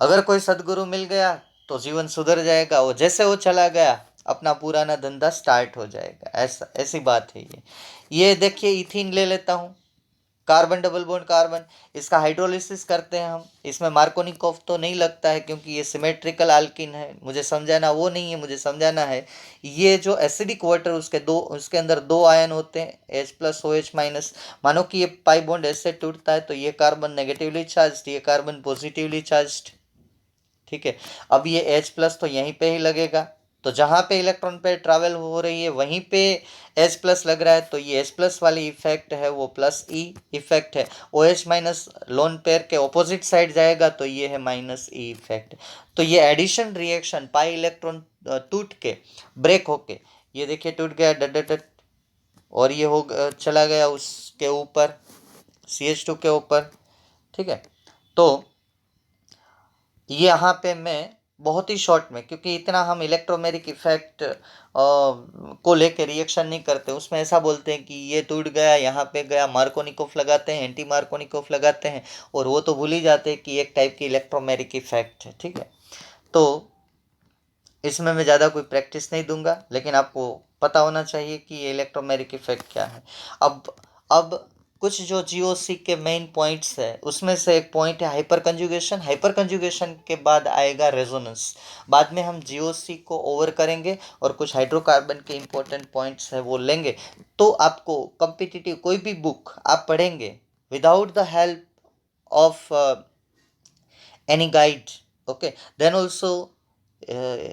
Speaker 1: अगर कोई सदगुरु मिल गया तो जीवन सुधर जाएगा, वो जैसे वो चला गया अपना पुराना धंधा स्टार्ट हो जाएगा, ऐसा ऐसी बात है ये देखिए इथीन ले लेता हूँ, कार्बन डबल बॉन्ड कार्बन, इसका हाइड्रोलिसिस करते हैं हम, इसमें मार्कोनिकोव तो नहीं लगता है क्योंकि ये सिमेट्रिकल अल्किन है, मुझे समझाना वो नहीं है, मुझे समझाना है ये जो एसिडिक वाटर उसके अंदर दो आयन होते हैं H+OH-। मानो कि ये पाई बॉन्ड ऐसे टूटता है तो ये कार्बन नेगेटिवली चार्ज, ये कार्बन पॉजिटिवली चार्ज। ठीक है, अब ये H+ तो यहीं पे ही लगेगा, तो जहाँ पे इलेक्ट्रॉन पे ट्रैवल हो रही है वहीं पे H+ लग रहा है, तो ये H+ वाली इफेक्ट है वो प्लस ई इफेक्ट है। OH- लोन पेयर के ऑपोजिट साइड जाएगा तो ये है माइनस ई इफेक्ट। तो ये एडिशन रिएक्शन पाई इलेक्ट्रॉन टूट के ब्रेक होके, ये देखिए टूट गया डट डट डट, और ये चला गया उसके ऊपर CH2 के ऊपर। ठीक है, तो यहाँ पे मैं बहुत ही शॉर्ट में, क्योंकि इतना हम इलेक्ट्रोमेरिक इफेक्ट को लेके रिएक्शन नहीं करते, उसमें ऐसा बोलते हैं कि ये टूट गया, यहाँ पे गया, मार्कोनिकोफ लगाते हैं, एंटी मार्कोनिकोफ लगाते हैं, और वो तो भूल ही जाते हैं कि एक टाइप की इलेक्ट्रोमेरिक इफेक्ट है। ठीक है, तो इसमें मैं ज़्यादा कोई प्रैक्टिस नहीं दूंगा, लेकिन आपको पता होना चाहिए कि ये इलेक्ट्रोमेरिक इफेक्ट क्या है। अब कुछ जो जीओसी के मेन पॉइंट्स है उसमें से एक पॉइंट है हाइपर कंजुगेशन। हाइपर कंजुगेशन के बाद आएगा रेजोनेंस, बाद में हम जीओसी को ओवर करेंगे और कुछ हाइड्रोकार्बन के इंपॉर्टेंट पॉइंट्स है वो लेंगे। तो आपको कॉम्पिटिटिव कोई भी बुक आप पढ़ेंगे without the help of any guide, okay, then also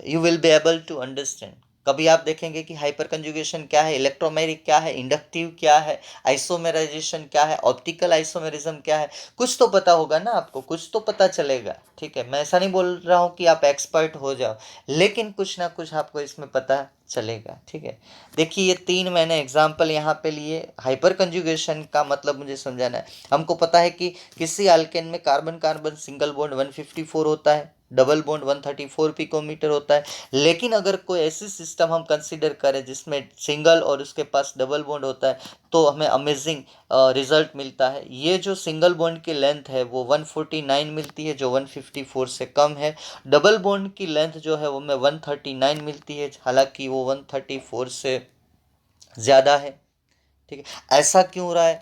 Speaker 1: you will be able to understand। कभी आप देखेंगे कि हाइपर कंजुगेशन क्या है, इलेक्ट्रोमेरिक क्या है, इंडक्टिव क्या है, आइसोमेराइजेशन क्या है, ऑप्टिकल आइसोमेरिज्म क्या है, कुछ तो पता होगा ना आपको, कुछ तो पता चलेगा। ठीक है, मैं ऐसा नहीं बोल रहा हूँ कि आप एक्सपर्ट हो जाओ, लेकिन कुछ ना कुछ आपको इसमें पता चलेगा। ठीक है, देखिए ये तीन मैंने एग्जाम्पल यहाँ पे लिए। हाइपर कंजुगेशन का मतलब मुझे समझाना है। हमको पता है कि किसी अल्केन में कार्बन कार्बन सिंगल बॉन्ड 154 होता है, डबल बॉन्ड 134 पिकोमीटर होता है। लेकिन अगर कोई ऐसी सिस्टम हम कंसीडर करें जिसमें सिंगल और उसके पास डबल बॉन्ड होता है, तो हमें अमेजिंग रिजल्ट मिलता है। ये जो सिंगल बॉन्ड की लेंथ है वो 149 मिलती है, जो 154 से कम है। डबल बॉन्ड की लेंथ जो है वो हमें 139 मिलती है, हालांकि वो 134 से ज़्यादा है। ठीक है, ऐसा क्यों रहा है?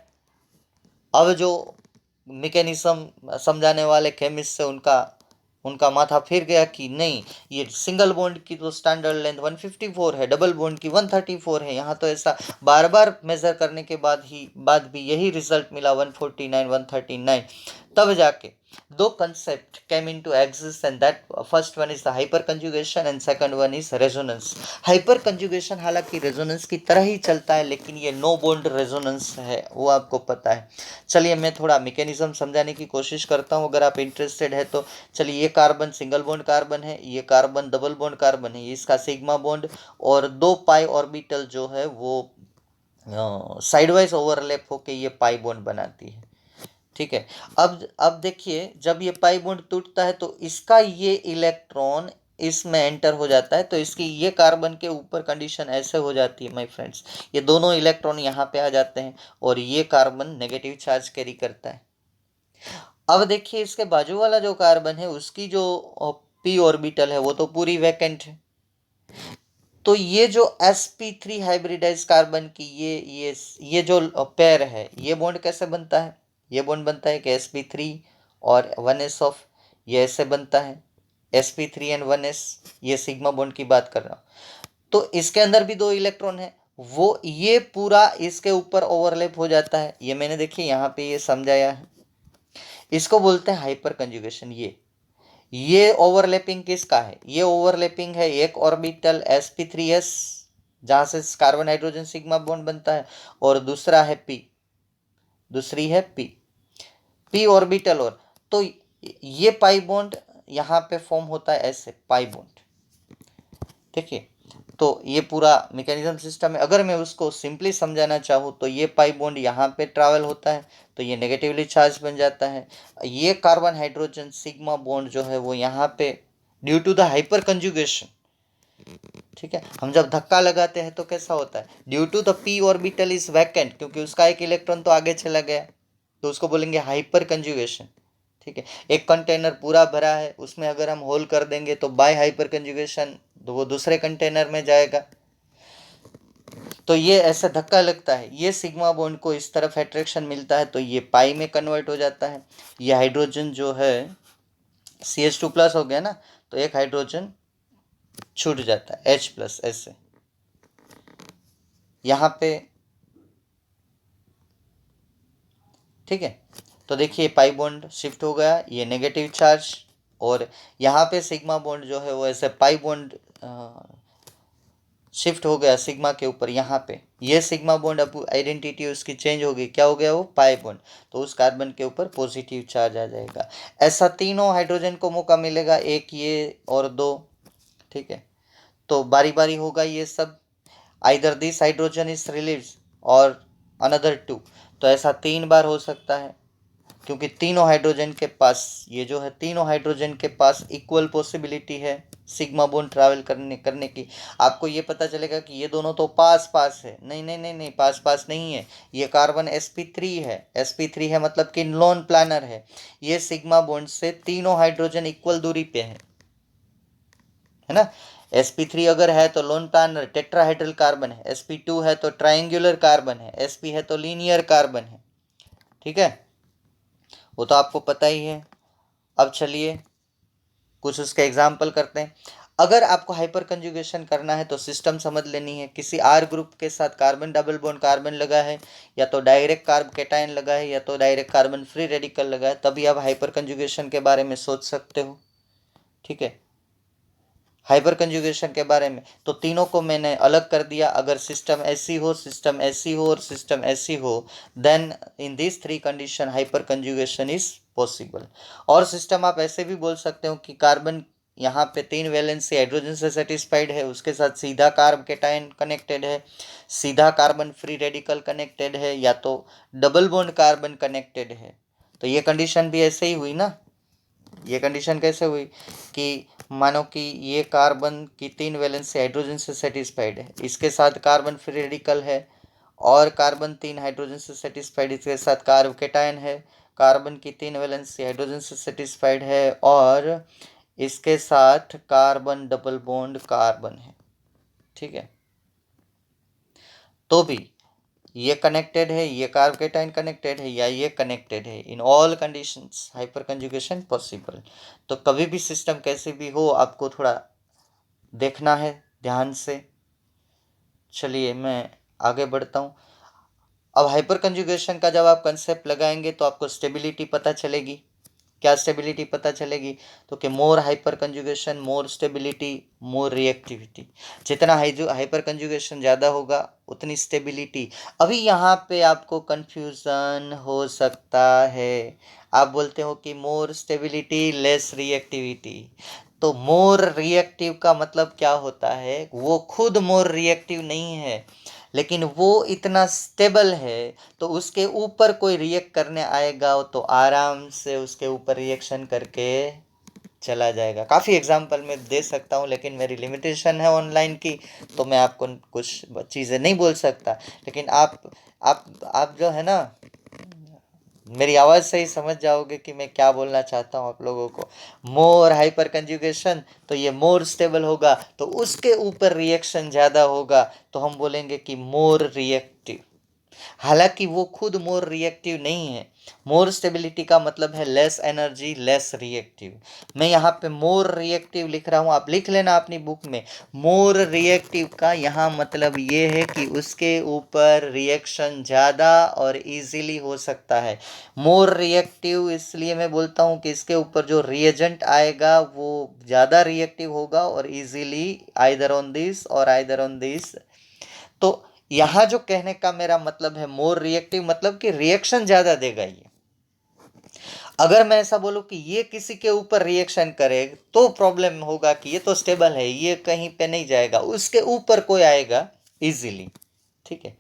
Speaker 1: अब जो मैकेनिज्म समझाने वाले केमिस्ट से उनका उनका माथा फिर गया कि नहीं, ये सिंगल बॉन्ड की तो स्टैंडर्ड लेंथ 154 है, डबल बॉन्ड की 134 है, यहाँ तो ऐसा बार बार मेजर करने के बाद भी यही रिजल्ट मिला 149 139। तब जाके दो concept came into existence, that first one is the hyper conjugation and second one is resonance. Hyper conjugation हालांकि रेजोनेंस की तरह ही चलता है, लेकिन ये नो बॉन्ड रेजोनेंस है, वो आपको पता है। चलिए मैं थोड़ा मैकेनिज्म समझाने की कोशिश करता हूँ, अगर आप इंटरेस्टेड है तो। चलिए, ये कार्बन सिंगल बॉन्ड कार्बन है, ये कार्बन डबल बॉन्ड कार्बन है, इसका सिग्मा बॉन्ड और दो पाई ऑर्बिटल जो है वो साइडवाइज ओवरलैप होके ये पाई बॉन्ड बनाती है। ठीक है, अब देखिए, जब ये पाई बॉन्ड टूटता है तो इसका ये इलेक्ट्रॉन इसमें एंटर हो जाता है, तो इसकी ये कार्बन के ऊपर कंडीशन ऐसे हो जाती है माय फ्रेंड्स, ये दोनों इलेक्ट्रॉन यहाँ पे आ जाते हैं और ये कार्बन नेगेटिव चार्ज कैरी करता है। अब देखिए, इसके बाजू वाला जो कार्बन है उसकी जो पी ऑर्बिटल है वो तो पूरी वैकेंट है। तो ये जो sp3 हाइब्रिडाइज कार्बन की ये जो पेयर है, ये बॉन्ड कैसे बनता है? ये बॉन्ड बनता है कि sp3 और 1s ऑफ, ये ऐसे बनता है sp3 एंड 1s, ये सिग्मा बॉन्ड की बात कर रहा हूँ। तो इसके अंदर भी दो इलेक्ट्रॉन है, वो ये पूरा इसके ऊपर ओवरलैप हो जाता है। ये मैंने देखिए यहाँ पे ये समझाया है, इसको बोलते हैं हाइपर कंजुगेशन। ये ओवरलैपिंग किसका है? ये ओवरलैपिंग है एक ऑर्बिटल sp3s जहां से कार्बन हाइड्रोजन सिग्मा बॉन्ड बनता है, और दूसरा है p, दूसरी है p ऑर्बिटल। और तो ये पाई बॉन्ड यहाँ पे फॉर्म होता है ऐसे पाई बॉन्ड। देखिए, तो ये पूरा मैकेनिज्म सिस्टम है। अगर मैं उसको सिंपली समझाना चाहूँ तो ये पाई बॉन्ड यहाँ पे ट्रैवल होता है तो ये नेगेटिवली चार्ज बन जाता है। ये कार्बन हाइड्रोजन सिग्मा बॉन्ड जो है वो यहाँ पे due to the hyperconjugation, ठीक है, हम जब धक्का लगाते हैं तो कैसा होता है? Due to the P orbital is vacant, क्योंकि उसका एक इलेक्ट्रॉन तो आगे चला गया, तो उसको बोलेंगे हाइपर कंजुगेशन। ठीक है, एक कंटेनर पूरा भरा है, उसमें अगर हम होल कर देंगे तो बाय हाइपर कंजुगेशन तो वो दूसरे कंटेनर में जाएगा, तो ये ऐसा धक्का लगता है, ये सिग्मा बॉन्ड को इस तरफ अट्रैक्शन मिलता है तो ये पाई में कन्वर्ट हो जाता है। ये हाइड्रोजन जो है CH2+ हो गया ना, तो एक हाइड्रोजन छूट जाता है H+, ऐसे यहाँ पे। ठीक है, तो देखिए पाई बॉन्ड शिफ्ट हो गया, ये नेगेटिव चार्ज, और यहाँ पे सिग्मा बॉन्ड जो है वो ऐसे पाई बॉन्ड शिफ्ट हो गया सिग्मा के ऊपर। यहाँ पे ये सिग्मा बॉन्ड अब आइडेंटिटी उसकी चेंज हो गई, क्या हो गया? वो पाई बॉन्ड, तो उस कार्बन के ऊपर पॉजिटिव चार्ज आ जाएगा। ऐसा तीनों हाइड्रोजन को मौका मिलेगा, एक ये और दो। ठीक है, तो बारी बारी होगा ये सब, either this hydrogen is relieved और अनदर टू, तो ऐसा 3 बार हो सकता है, क्योंकि तीनों हाइड्रोजन के पास, ये जो है तीनों हाइड्रोजन के पास इक्वल पॉसिबिलिटी है सिग्मा बॉन्ड ट्रैवल करने की। आपको ये पता चलेगा कि ये दोनों तो पास पास है, नहीं नहीं नहीं नहीं, पास पास नहीं है, ये कार्बन sp3 है, sp3 है मतलब कि नॉन प्लानर है। ये सिग्मा बॉन्ड से तीनों हाइड्रोजन इक्वल दूरी पे है ना। sp3 अगर है तो लोन प्लानर टेट्राहाइड्रल कार्बन है, sp2 है तो ट्रायंगुलर कार्बन है, sp है तो लीनियर कार्बन है। ठीक है, वो तो आपको पता ही है। अब चलिए कुछ उसके एग्जाम्पल करते हैं। अगर आपको हाइपर कंजुगेशन करना है तो सिस्टम समझ लेनी है। किसी आर ग्रुप के साथ कार्बन डबल बॉन्ड कार्बन लगा है, या तो डायरेक्ट कार्ब कैटायन लगा है, या तो डायरेक्ट कार्बन फ्री रेडिकल लगा है, तभी आप हाइपर कंजुगेशन के बारे में सोच सकते हो। ठीक है, हाइपर कंजुगेशन के बारे में तो तीनों को मैंने अलग कर दिया। अगर सिस्टम ऐसी हो, सिस्टम ऐसी हो और सिस्टम ऐसी हो, then in this 3 condition hyperconjugation is possible. और सिस्टम आप ऐसे भी बोल सकते हो कि कार्बन यहाँ पे 3 वैलेंसी हाइड्रोजन से सेटिस्फाइड है, उसके साथ सीधा कार्ब कैटायन कनेक्टेड है, सीधा कार्बन फ्री रेडिकल कनेक्टेड है, या तो डबल बॉन्ड कार्बन कनेक्टेड है। तो ये कंडीशन भी ऐसे ही हुई ना। ये कंडीशन कैसे हुई कि मानो कि ये कार्बन की 3 वैलेंसी हाइड्रोजन से सेटिस्फाइड है, इसके साथ कार्बन फ्री रेडिकल है, और कार्बन 3 हाइड्रोजन से सेटिस्फाइड, इसके साथ कार्ब कैटायन है, कार्बन की 3 वैलेंसी हाइड्रोजन से सेटिस्फाइड है, और इसके साथ कार्बन डबल बॉन्ड कार्बन है। ठीक है, तो भी ये कनेक्टेड है, ये कार्ब कैटायन कनेक्टेड है, या ये कनेक्टेड है, in all conditions hyper conjugation possible. तो कभी भी सिस्टम कैसे भी हो, आपको थोड़ा देखना है ध्यान से। चलिए मैं आगे बढ़ता हूँ। अब हाइपर कंजुगेशन का जब आप कंसेप्ट लगाएंगे तो आपको स्टेबिलिटी पता चलेगी। क्या स्टेबिलिटी पता चलेगी, तो कि मोर हाइपर कंजुगेशन मोर स्टेबिलिटी मोर रिएक्टिविटी। जितना हाइपर कंजुगेशन ज़्यादा होगा उतनी स्टेबिलिटी। अभी यहाँ पे आपको कंफ्यूजन हो सकता है, आप बोलते हो कि मोर स्टेबिलिटी लेस रिएक्टिविटी। तो मोर रिएक्टिव का मतलब क्या होता है, वो खुद मोर रिएक्टिव नहीं है लेकिन वो इतना स्टेबल है तो उसके ऊपर कोई रिएक्ट करने आएगा तो आराम से उसके ऊपर रिएक्शन करके चला जाएगा। काफ़ी एग्जाम्पल मैं दे सकता हूँ लेकिन मेरी लिमिटेशन है ऑनलाइन की, तो मैं आपको कुछ चीज़ें नहीं बोल सकता। लेकिन आप जो है ना, मेरी आवाज़ से ही समझ जाओगे कि मैं क्या बोलना चाहता हूँ आप लोगों को। मोर हाइपर कंजुगेशन तो ये मोर स्टेबल होगा, तो उसके ऊपर रिएक्शन ज़्यादा होगा तो हम बोलेंगे कि मोर रिएक्टिव। हालांकि वो खुद मोर रिएक्टिव नहीं है। मोर स्टेबिलिटी का मतलब है लेस एनर्जी लेस रिएक्टिव। मैं यहाँ पे मोर रिएक्टिव लिख रहा हूँ, आप लिख लेना अपनी बुक में। मोर रिएक्टिव का यहाँ मतलब ये है कि उसके ऊपर रिएक्शन ज़्यादा और इजीली हो सकता है। मोर रिएक्टिव इसलिए मैं बोलता हूँ कि इसके ऊपर जो रिएजेंट आएगा वो ज़्यादा रिएक्टिव होगा और इजीली आइदर ऑन दिस और आइदर ऑन दिस। तो यहाँ जो कहने का मेरा मतलब है मोर रिएक्टिव मतलब कि रिएक्शन ज़्यादा देगा ये। अगर मैं ऐसा बोलूँ कि ये किसी के ऊपर रिएक्शन करे तो प्रॉब्लम होगा कि ये तो स्टेबल है, ये कहीं पे नहीं जाएगा, उसके ऊपर कोई आएगा इजीली, ठीक है।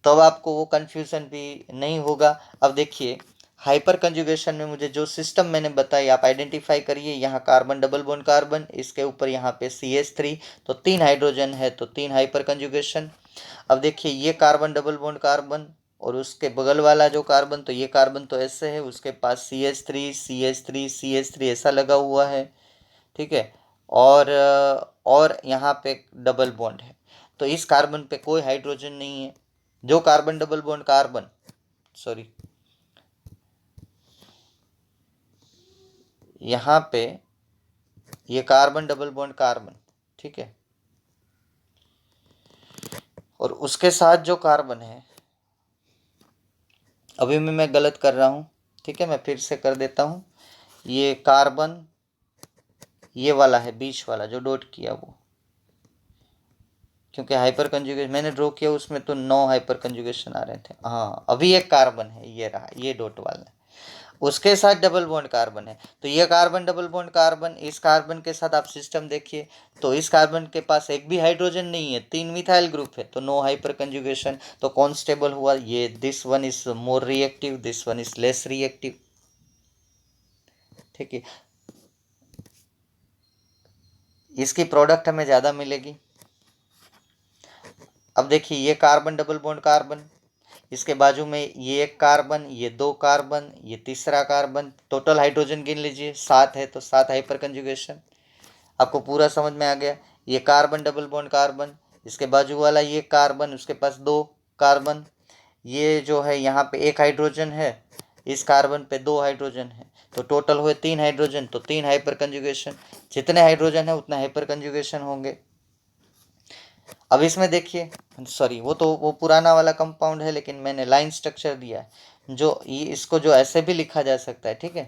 Speaker 1: तो अब आपको वो कंफ्यूजन भी नहीं होगा। अब देखिए हाइपर कंजुगेशन में मुझे जो सिस्टम मैंने बताई आप आइडेंटिफाई करिए। यहाँ कार्बन डबल बॉन्ड कार्बन, इसके ऊपर यहाँ पे CH3, तो 3 हाइड्रोजन है तो 3 हाइपर कंजुगेशन। अब देखिए ये कार्बन डबल बॉन्ड कार्बन और उसके बगल वाला जो कार्बन, तो ये कार्बन तो ऐसे है, उसके पास CH3 CH3 CH3 ऐसा लगा हुआ है, ठीक है। और यहाँ पे डबल बॉन्ड है, तो इस कार्बन पे कोई हाइड्रोजन नहीं है। जो carbon double bond carbon, sorry, यहाँ पे ये कार्बन डबल बॉन्ड कार्बन, ठीक है, और उसके साथ जो कार्बन है, अभी मैं गलत कर रहा हूँ, ठीक है, मैं फिर से कर देता हूँ। ये कार्बन ये वाला है बीच वाला जो डॉट किया वो, क्योंकि हाइपर कंजुगेशन मैंने ड्रॉ किया उसमें तो 9 हाइपर कंजुगेशन आ रहे थे। हाँ अभी एक कार्बन है, ये रहा, ये डॉट वाला, उसके साथ डबल बॉन्ड कार्बन है। तो ये कार्बन डबल बॉन्ड कार्बन, इस कार्बन के साथ आप सिस्टम देखिए, तो इस कार्बन के पास एक भी हाइड्रोजन नहीं है, 3 मिथाइल ग्रुप है, तो नो हाइपर कंजुगेशन। तो कौन स्टेबल हुआ, ये this one is more reactive this one is less reactive, ठीक है। इसकी प्रोडक्ट हमें ज़्यादा मिलेगी। अब देखिए ये कार्बन डबल बॉन्ड कार्बन, इसके बाजू में ये एक कार्बन, ये 2 कार्बन, ये तीसरा कार्बन, टोटल हाइड्रोजन गिन लीजिए 7 है, तो 7 हाइपर कंजुगेशन। आपको पूरा समझ में आ गया। ये कार्बन डबल बॉन्ड कार्बन, इसके बाजू वाला ये कार्बन, उसके पास 2 कार्बन, ये जो है यहाँ पे 1 हाइड्रोजन है, इस कार्बन पे 2 हाइड्रोजन है, तो टोटल हुए 3 हाइड्रोजन, तो 3 हाइपर कंजुगेशन। जितने हाइड्रोजन है उतने हाइपर कंजुगेशन होंगे। अब इसमें देखिए, सॉरी वो पुराना वाला कंपाउंड है, लेकिन मैंने लाइन स्ट्रक्चर दिया है, जो ये इसको जो ऐसे भी लिखा जा सकता है, ठीक है।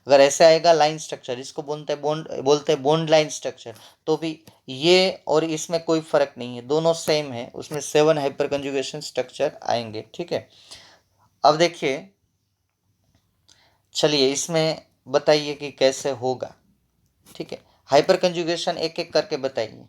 Speaker 1: अगर ऐसे आएगा लाइन स्ट्रक्चर, इसको बोलते हैं बॉन्ड लाइन स्ट्रक्चर, तो भी ये और इसमें कोई फर्क नहीं है, दोनों सेम है, उसमें 7 हाइपर कंजुगेशन स्ट्रक्चर आएंगे, ठीक है। अब देखिए, चलिए इसमें बताइए कि कैसे होगा, ठीक है। हाइपर कंजुगेशन एक एक करके बताइए।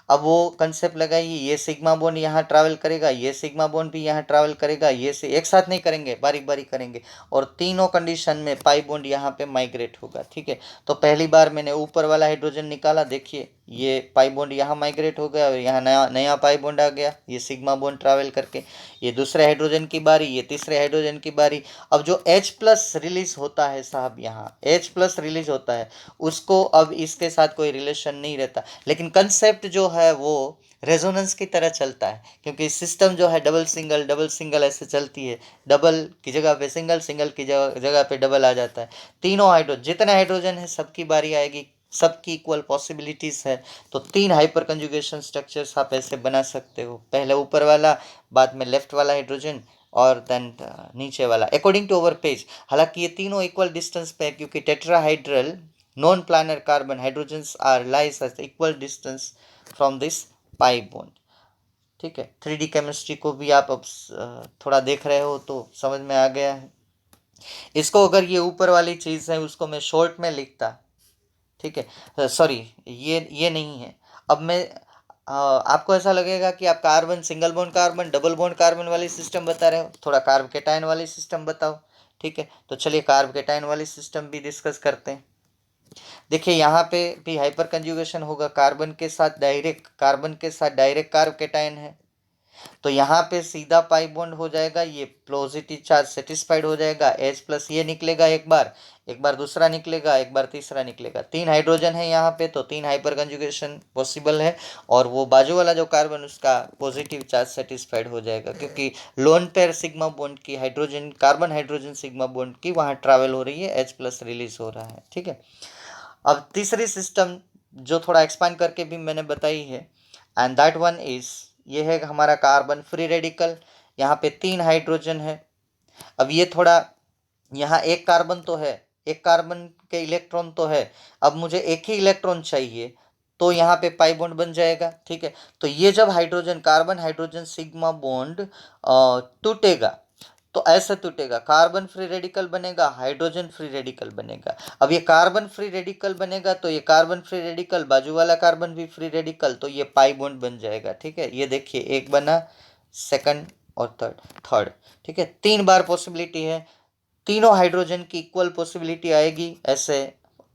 Speaker 1: अब वो कंसेप्ट लगाइए, ये सिग्मा बॉन्ड यहाँ ट्रैवल करेगा, ये सिग्मा बॉन्ड भी यहाँ ट्रैवल करेगा, ये से एक साथ नहीं करेंगे, बारीक बारीक करेंगे, और तीनों कंडीशन में पाई बॉन्ड यहाँ पे माइग्रेट होगा, ठीक है। तो पहली बार मैंने ऊपर वाला हाइड्रोजन निकाला, देखिए ये पाई बॉन्ड यहाँ माइग्रेट हो गया और यहाँ नया नया पाई बॉन्ड आ गया, ये सिग्मा बॉन्ड ट्रैवल करके। ये दूसरे हाइड्रोजन की बारी, ये तीसरे हाइड्रोजन की बारी। अब जो H+ रिलीज होता है साहब, यहाँ H+ रिलीज होता है, उसको अब इसके साथ कोई रिलेशन नहीं रहता, लेकिन कंसेप्ट जो है वो रेजोनेंस की तरह चलता है, क्योंकि सिस्टम जो है डबल सिंगल ऐसे चलती है, डबल की जगह पे सिंगल, सिंगल की जगह पे डबल आ जाता है। तीनों हाइड्रोजन, जितने हाइड्रोजन है सबकी बारी आएगी, सबकी इक्वल पॉसिबिलिटीज है, तो 3 हाइपर कंजुगेशन स्ट्रक्चर्स आप ऐसे बना सकते हो, पहले ऊपर वाला, बाद में लेफ्ट वाला हाइड्रोजन, और देन नीचे वाला अकॉर्डिंग टू अवर पेज। हालांकि ये तीनों इक्वल डिस्टेंस पे है, क्योंकि tetrahedral non planar carbon hydrogens are lies at equal distance from this pi bond. ठीक है, 3D केमिस्ट्री को भी आप अब थोड़ा देख रहे हो तो समझ में आ गया है। इसको अगर ये ऊपर वाली चीज़ है उसको मैं शॉर्ट में लिखता, ठीक है, सॉरी ये नहीं है। अब मैं आपको ऐसा लगेगा कि आप carbon, single bond carbon, double bond carbon वाली सिस्टम बता रहे हो, थोड़ा कार्ब केटायन वाली सिस्टम बताओ। ठीक है, तो चलिए कार्ब केटायन वाली सिस्टम भी डिस्कस करते हैं। देखिए यहाँ पे भी हाइपर कंजुगेशन होगा, कार्बन के साथ डायरेक्ट कार्ब केटायन है, तो यहाँ पे सीधा पाई बॉन्ड हो जाएगा, ये पॉजिटिव चार्ज सेटिस्फाइड हो जाएगा, H+ ये निकलेगा एक बार दूसरा निकलेगा, एक बार तीसरा निकलेगा। 3 हाइड्रोजन है यहाँ पे, तो 3 हाइपर कंजुगेशन पॉसिबल है, और वो बाजू वाला जो कार्बन उसका पॉजिटिव चार्ज सेटिस्फाइड हो जाएगा, क्योंकि लोन पेयर सिग्मा बॉन्ड की hydrogen, carbon hydrogen sigma bond की वहाँ ट्रैवल हो रही है, H+ रिलीज हो रहा है। ठीक है, अब तीसरी सिस्टम जो थोड़ा एक्सपांड करके भी मैंने बताई है, एंड दैट वन इज, ये है हमारा कार्बन फ्री रेडिकल। यहाँ पे 3 हाइड्रोजन है। अब ये थोड़ा, यहाँ एक कार्बन तो है, एक कार्बन के इलेक्ट्रॉन तो है, अब मुझे एक ही इलेक्ट्रॉन चाहिए, तो यहाँ पे पाई बॉन्ड बन जाएगा। ठीक है, तो ये जब hydrogen, carbon hydrogen sigma bond टूटेगा तो ऐसे टूटेगा, कार्बन फ्री रेडिकल बनेगा, हाइड्रोजन फ्री रेडिकल बनेगा। अब ये कार्बन फ्री रेडिकल बनेगा तो ये कार्बन फ्री रेडिकल, बाजू वाला कार्बन भी फ्री रेडिकल, तो ये पाई बॉन्ड बन जाएगा। ठीक है, ये देखिए एक बना, सेकंड और थर्ड। ठीक है, 3 बार पॉसिबिलिटी है, तीनों हाइड्रोजन की इक्वल पॉसिबिलिटी आएगी ऐसे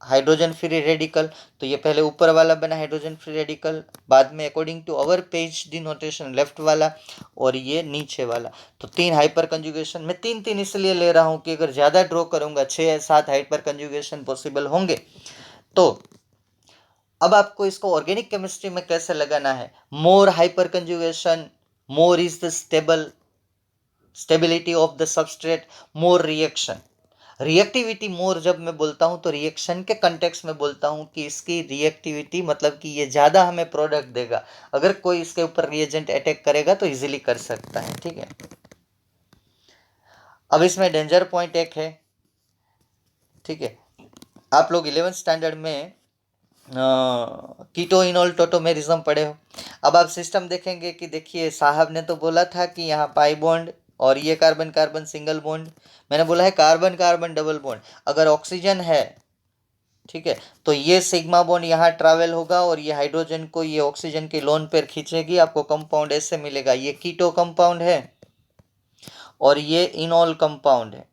Speaker 1: हाइड्रोजन फ्री रेडिकल। तो ये पहले ऊपर वाला बना हाइड्रोजन फ्री रेडिकल, बाद में according to our page denotation left वाला, और ये नीचे वाला। तो 3 हाइपर कंजुगेशन, मैं 3 इसलिए ले रहा हूँ कि अगर ज़्यादा ड्रॉ करूँगा 6 या 7 हाइपर कंजुगेशन पॉसिबल होंगे। तो अब आपको इसको ऑर्गेनिक केमिस्ट्री में कैसे लगाना है, more hyper conjugation, more is the stability of the substrate, more reaction. Reactivity more जब मैं बोलता हूँ तो रिएक्शन के कंटेक्स्ट में बोलता हूँ कि इसकी रिएक्टिविटी मतलब कि ये ज़्यादा हमें प्रोडक्ट देगा, अगर कोई इसके ऊपर रिएजेंट अटैक करेगा तो इजीली कर सकता है। ठीक है, अब इसमें डेंजर पॉइंट एक है। ठीक है, आप लोग 11th स्टैंडर्ड में कीटो इनोल टोटोमेरिज्म पढ़े हो। अब आप सिस्टम देखेंगे कि देखिए साहब ने तो बोला था कि यहाँ पाई बॉन्ड और ये कार्बन कार्बन सिंगल बॉन्ड, मैंने बोला है कार्बन कार्बन डबल बॉन्ड। अगर ऑक्सीजन है, ठीक है, तो ये सिग्मा बॉन्ड यहाँ ट्रैवल होगा और ये हाइड्रोजन को ये ऑक्सीजन के लोन पेयर खींचेगी, आपको कंपाउंड ऐसे मिलेगा, ये कीटो कंपाउंड है और ये इनोल कंपाउंड है।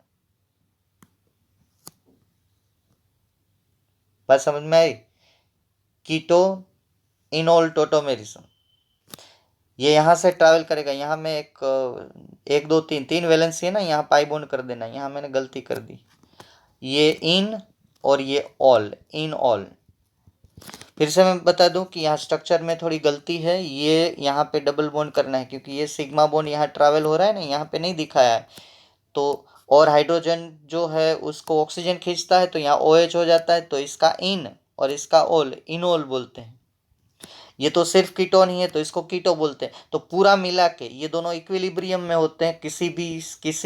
Speaker 1: बात समझ में आई? कीटो इनोल टोटोमेरिज्म, ये यहाँ से ट्रैवल करेगा। यहाँ में एक दो तीन वैलेंसी है ना, यहाँ पाई बॉन्ड कर देना, यहाँ मैंने गलती कर दी, ये इन और ये ऑल, इन ऑल। फिर से मैं बता दूं कि यहाँ स्ट्रक्चर में थोड़ी गलती है, ये यहाँ पे डबल बॉन्ड करना है, क्योंकि ये सिग्मा बॉन्ड यहाँ ट्रैवल हो रहा है ना, यहाँ पे नहीं दिखाया है। तो और हाइड्रोजन जो है उसको ऑक्सीजन खींचता है, तो यहाँ OH हो जाता है, तो इसका इन और इसका ऑल, इनोल बोलते हैं। ये तो सिर्फ कीटोन ही है तो इसको कीटो बोलते हैं। तो पूरा मिला के ये दोनों इक्विलिब्रियम में होते हैं, किसी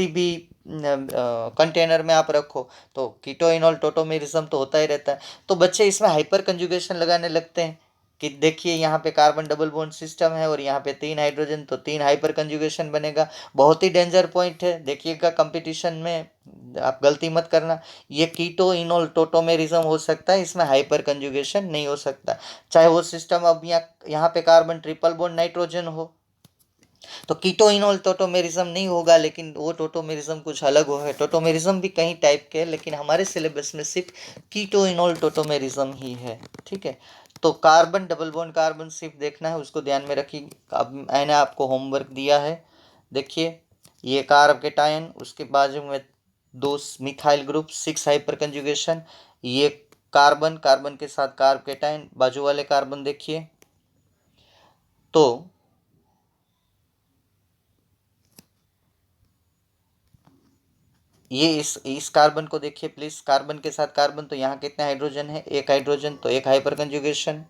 Speaker 1: भी कंटेनर में आप रखो तो कीटो इनोल टोटोमेरिज्म तो होता ही रहता है। तो बच्चे इसमें हाइपर कंजुगेशन लगाने लगते हैं कि देखिए यहाँ पे कार्बन डबल बॉन्ड सिस्टम है और यहाँ पे 3 हाइड्रोजन, तो 3 हाइपर कंजुगेशन बनेगा। बहुत ही डेंजर पॉइंट है, देखिएगा कंपटीशन में आप गलती मत करना। ये कीटो इनोल टोटोमेरिज्म हो सकता है, इसमें हाइपर कंजुगेशन नहीं हो सकता। चाहे वो सिस्टम अब यहाँ पे कार्बन ट्रिपल बॉन्ड नाइट्रोजन हो तो कीटो इनोल टोटोमेरिज्म नहीं होगा, लेकिन वो टोटोमेरिज्म कुछ अलग हो है। टोटोमेरिज्म भी कई टाइप के हैं, लेकिन हमारे सिलेबस में सिर्फ कीटो इनोल टोटोमेरिज्म ही है। ठीक है, तो कार्बन डबल बॉन्ड कार्बन सिर्फ देखना है, उसको ध्यान में रखिए। अब मैंने आपको होमवर्क दिया है, देखिए ये कार्ब केटायन, उसके बाजू में 2 मिथाइल ग्रुप, 6 हाइपर कंजुगेशन, ये कार्बन, कार्बन के साथ कार्ब केटायन, बाजू वाले कार्बन देखिए। तो ये इस कार्बन को देखिए प्लीज, कार्बन के साथ कार्बन, तो यहाँ कितने हाइड्रोजन है, एक हाइड्रोजन, तो एक हाइपर कंजुगेशन।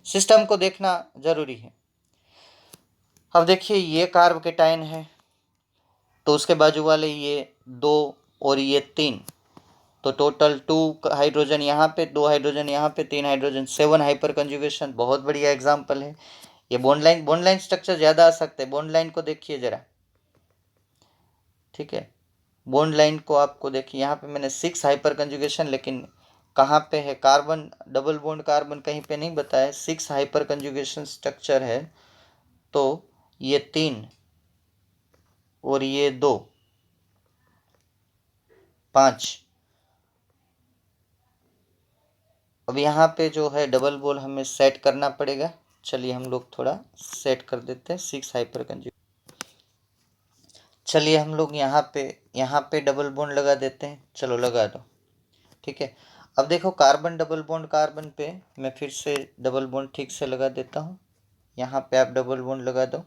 Speaker 1: सिस्टम को देखना जरूरी है। अब देखिए ये कार्ब केटायन है, तो उसके बाजू वाले ये 2 और ये 3, तो टोटल 2 हाइड्रोजन यहाँ पे, 2 हाइड्रोजन यहाँ पे, 3 हाइड्रोजन, 7 हाइपर कंजुगेशन। बहुत बढ़िया एग्जाम्पल है ये। बॉन्ड लाइन स्ट्रक्चर ज़्यादा आ सकते हैं। बॉन्ड लाइन को देखिए ज़रा, ठीक है। बॉन्ड लाइन को आपको देखिए, यहाँ पे मैंने 6 हाइपर कंजुगेशन, लेकिन कहाँ पे है कार्बन, डबल बॉन्ड कार्बन कहीं पे नहीं बताया। 6 हाइपर कंजुगेशन स्ट्रक्चर है, तो ये 3 और ये 2, 5। अब यहाँ पे जो है डबल बॉन्ड हमें सेट करना पड़ेगा। चलिए हम लोग थोड़ा सेट कर देते हैं 6 हाइपर कंजुगेशन। चलिए हम लोग यहाँ पे डबल बॉन्ड लगा देते हैं। चलो लगा दो, ठीक है। अब देखो कार्बन डबल बॉन्ड कार्बन पे मैं फिर से डबल बॉन्ड ठीक से लगा देता हूँ। यहाँ पे आप डबल बॉन्ड लगा दो।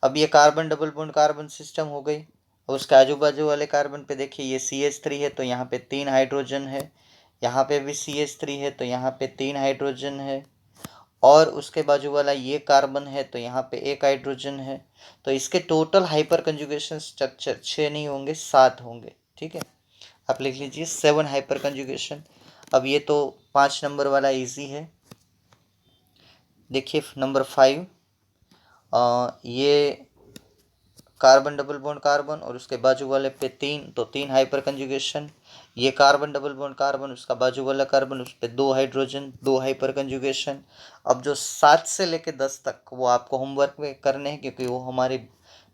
Speaker 1: अब ये carbon double bond carbon system हो गई। और उसके आजू बाजू वाले कार्बन पे देखिए, ये CH3 है तो यहाँ पे 3 हाइड्रोजन है। यहाँ पे भी CH3 है तो यहाँ पे 3 हाइड्रोजन है। और उसके बाजू वाला ये कार्बन है तो यहाँ पे 1 हाइड्रोजन है। तो इसके टोटल हाइपर कंजुगेशन स्ट्रक्चर 6 नहीं होंगे, 7 होंगे, ठीक है। आप लिख लीजिए 7 हाइपर कंजुगेशन। अब ये तो 5 नंबर वाला इजी है। देखिए नंबर 5, ये कार्बन डबल बॉन्ड कार्बन और उसके बाजू वाले पे 3, तो 3 हाइपर कंजुगेशन। ये कार्बन डबल बॉन्ड कार्बन, उसका बाजू वाला कार्बन, उस पर 2 हाइड्रोजन, 2 हाइपर कंजुगेशन। अब जो 7 से लेके 10 तक वो आपको होमवर्क में करने हैं, क्योंकि वो हमारी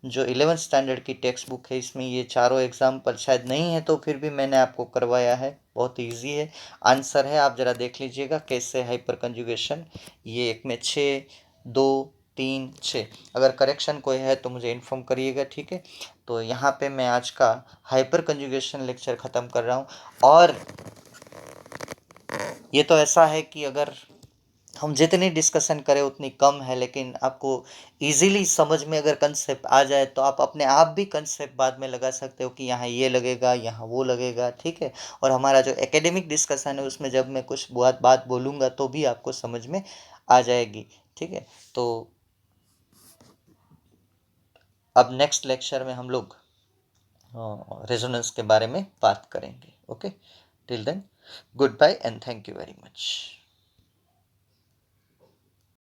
Speaker 1: जो 11th स्टैंडर्ड की टेक्स्ट बुक है, इसमें ये चारों एग्जाम्पल शायद नहीं है, तो फिर भी मैंने आपको करवाया है। बहुत ईजी है, आंसर है, आप ज़रा देख लीजिएगा कैसे हाइपर कंजुगेशन। ये एक में 6, 2, 3, 6। अगर करेक्शन कोई है तो मुझे इन्फॉर्म करिएगा, ठीक है। तो यहाँ पे मैं आज का हाइपर कंजुगेशन लेक्चर ख़त्म कर रहा हूँ। और ये तो ऐसा है कि अगर हम जितनी डिस्कशन करें उतनी कम है, लेकिन आपको इजीली समझ में अगर कंसेप्ट आ जाए तो आप अपने आप भी कंसेप्ट बाद में लगा सकते हो कि यहाँ ये लगेगा, यहाँ वो लगेगा, ठीक है। और हमारा जो एकेडमिक डिस्कशन है उसमें जब मैं कुछ बात बोलूँगा तो भी आपको समझ में आ जाएगी, ठीक है। तो अब नेक्स्ट लेक्चर में हम लोग रेजोनेंस के बारे में बात करेंगे। Okay, till then good bye and thank you very much.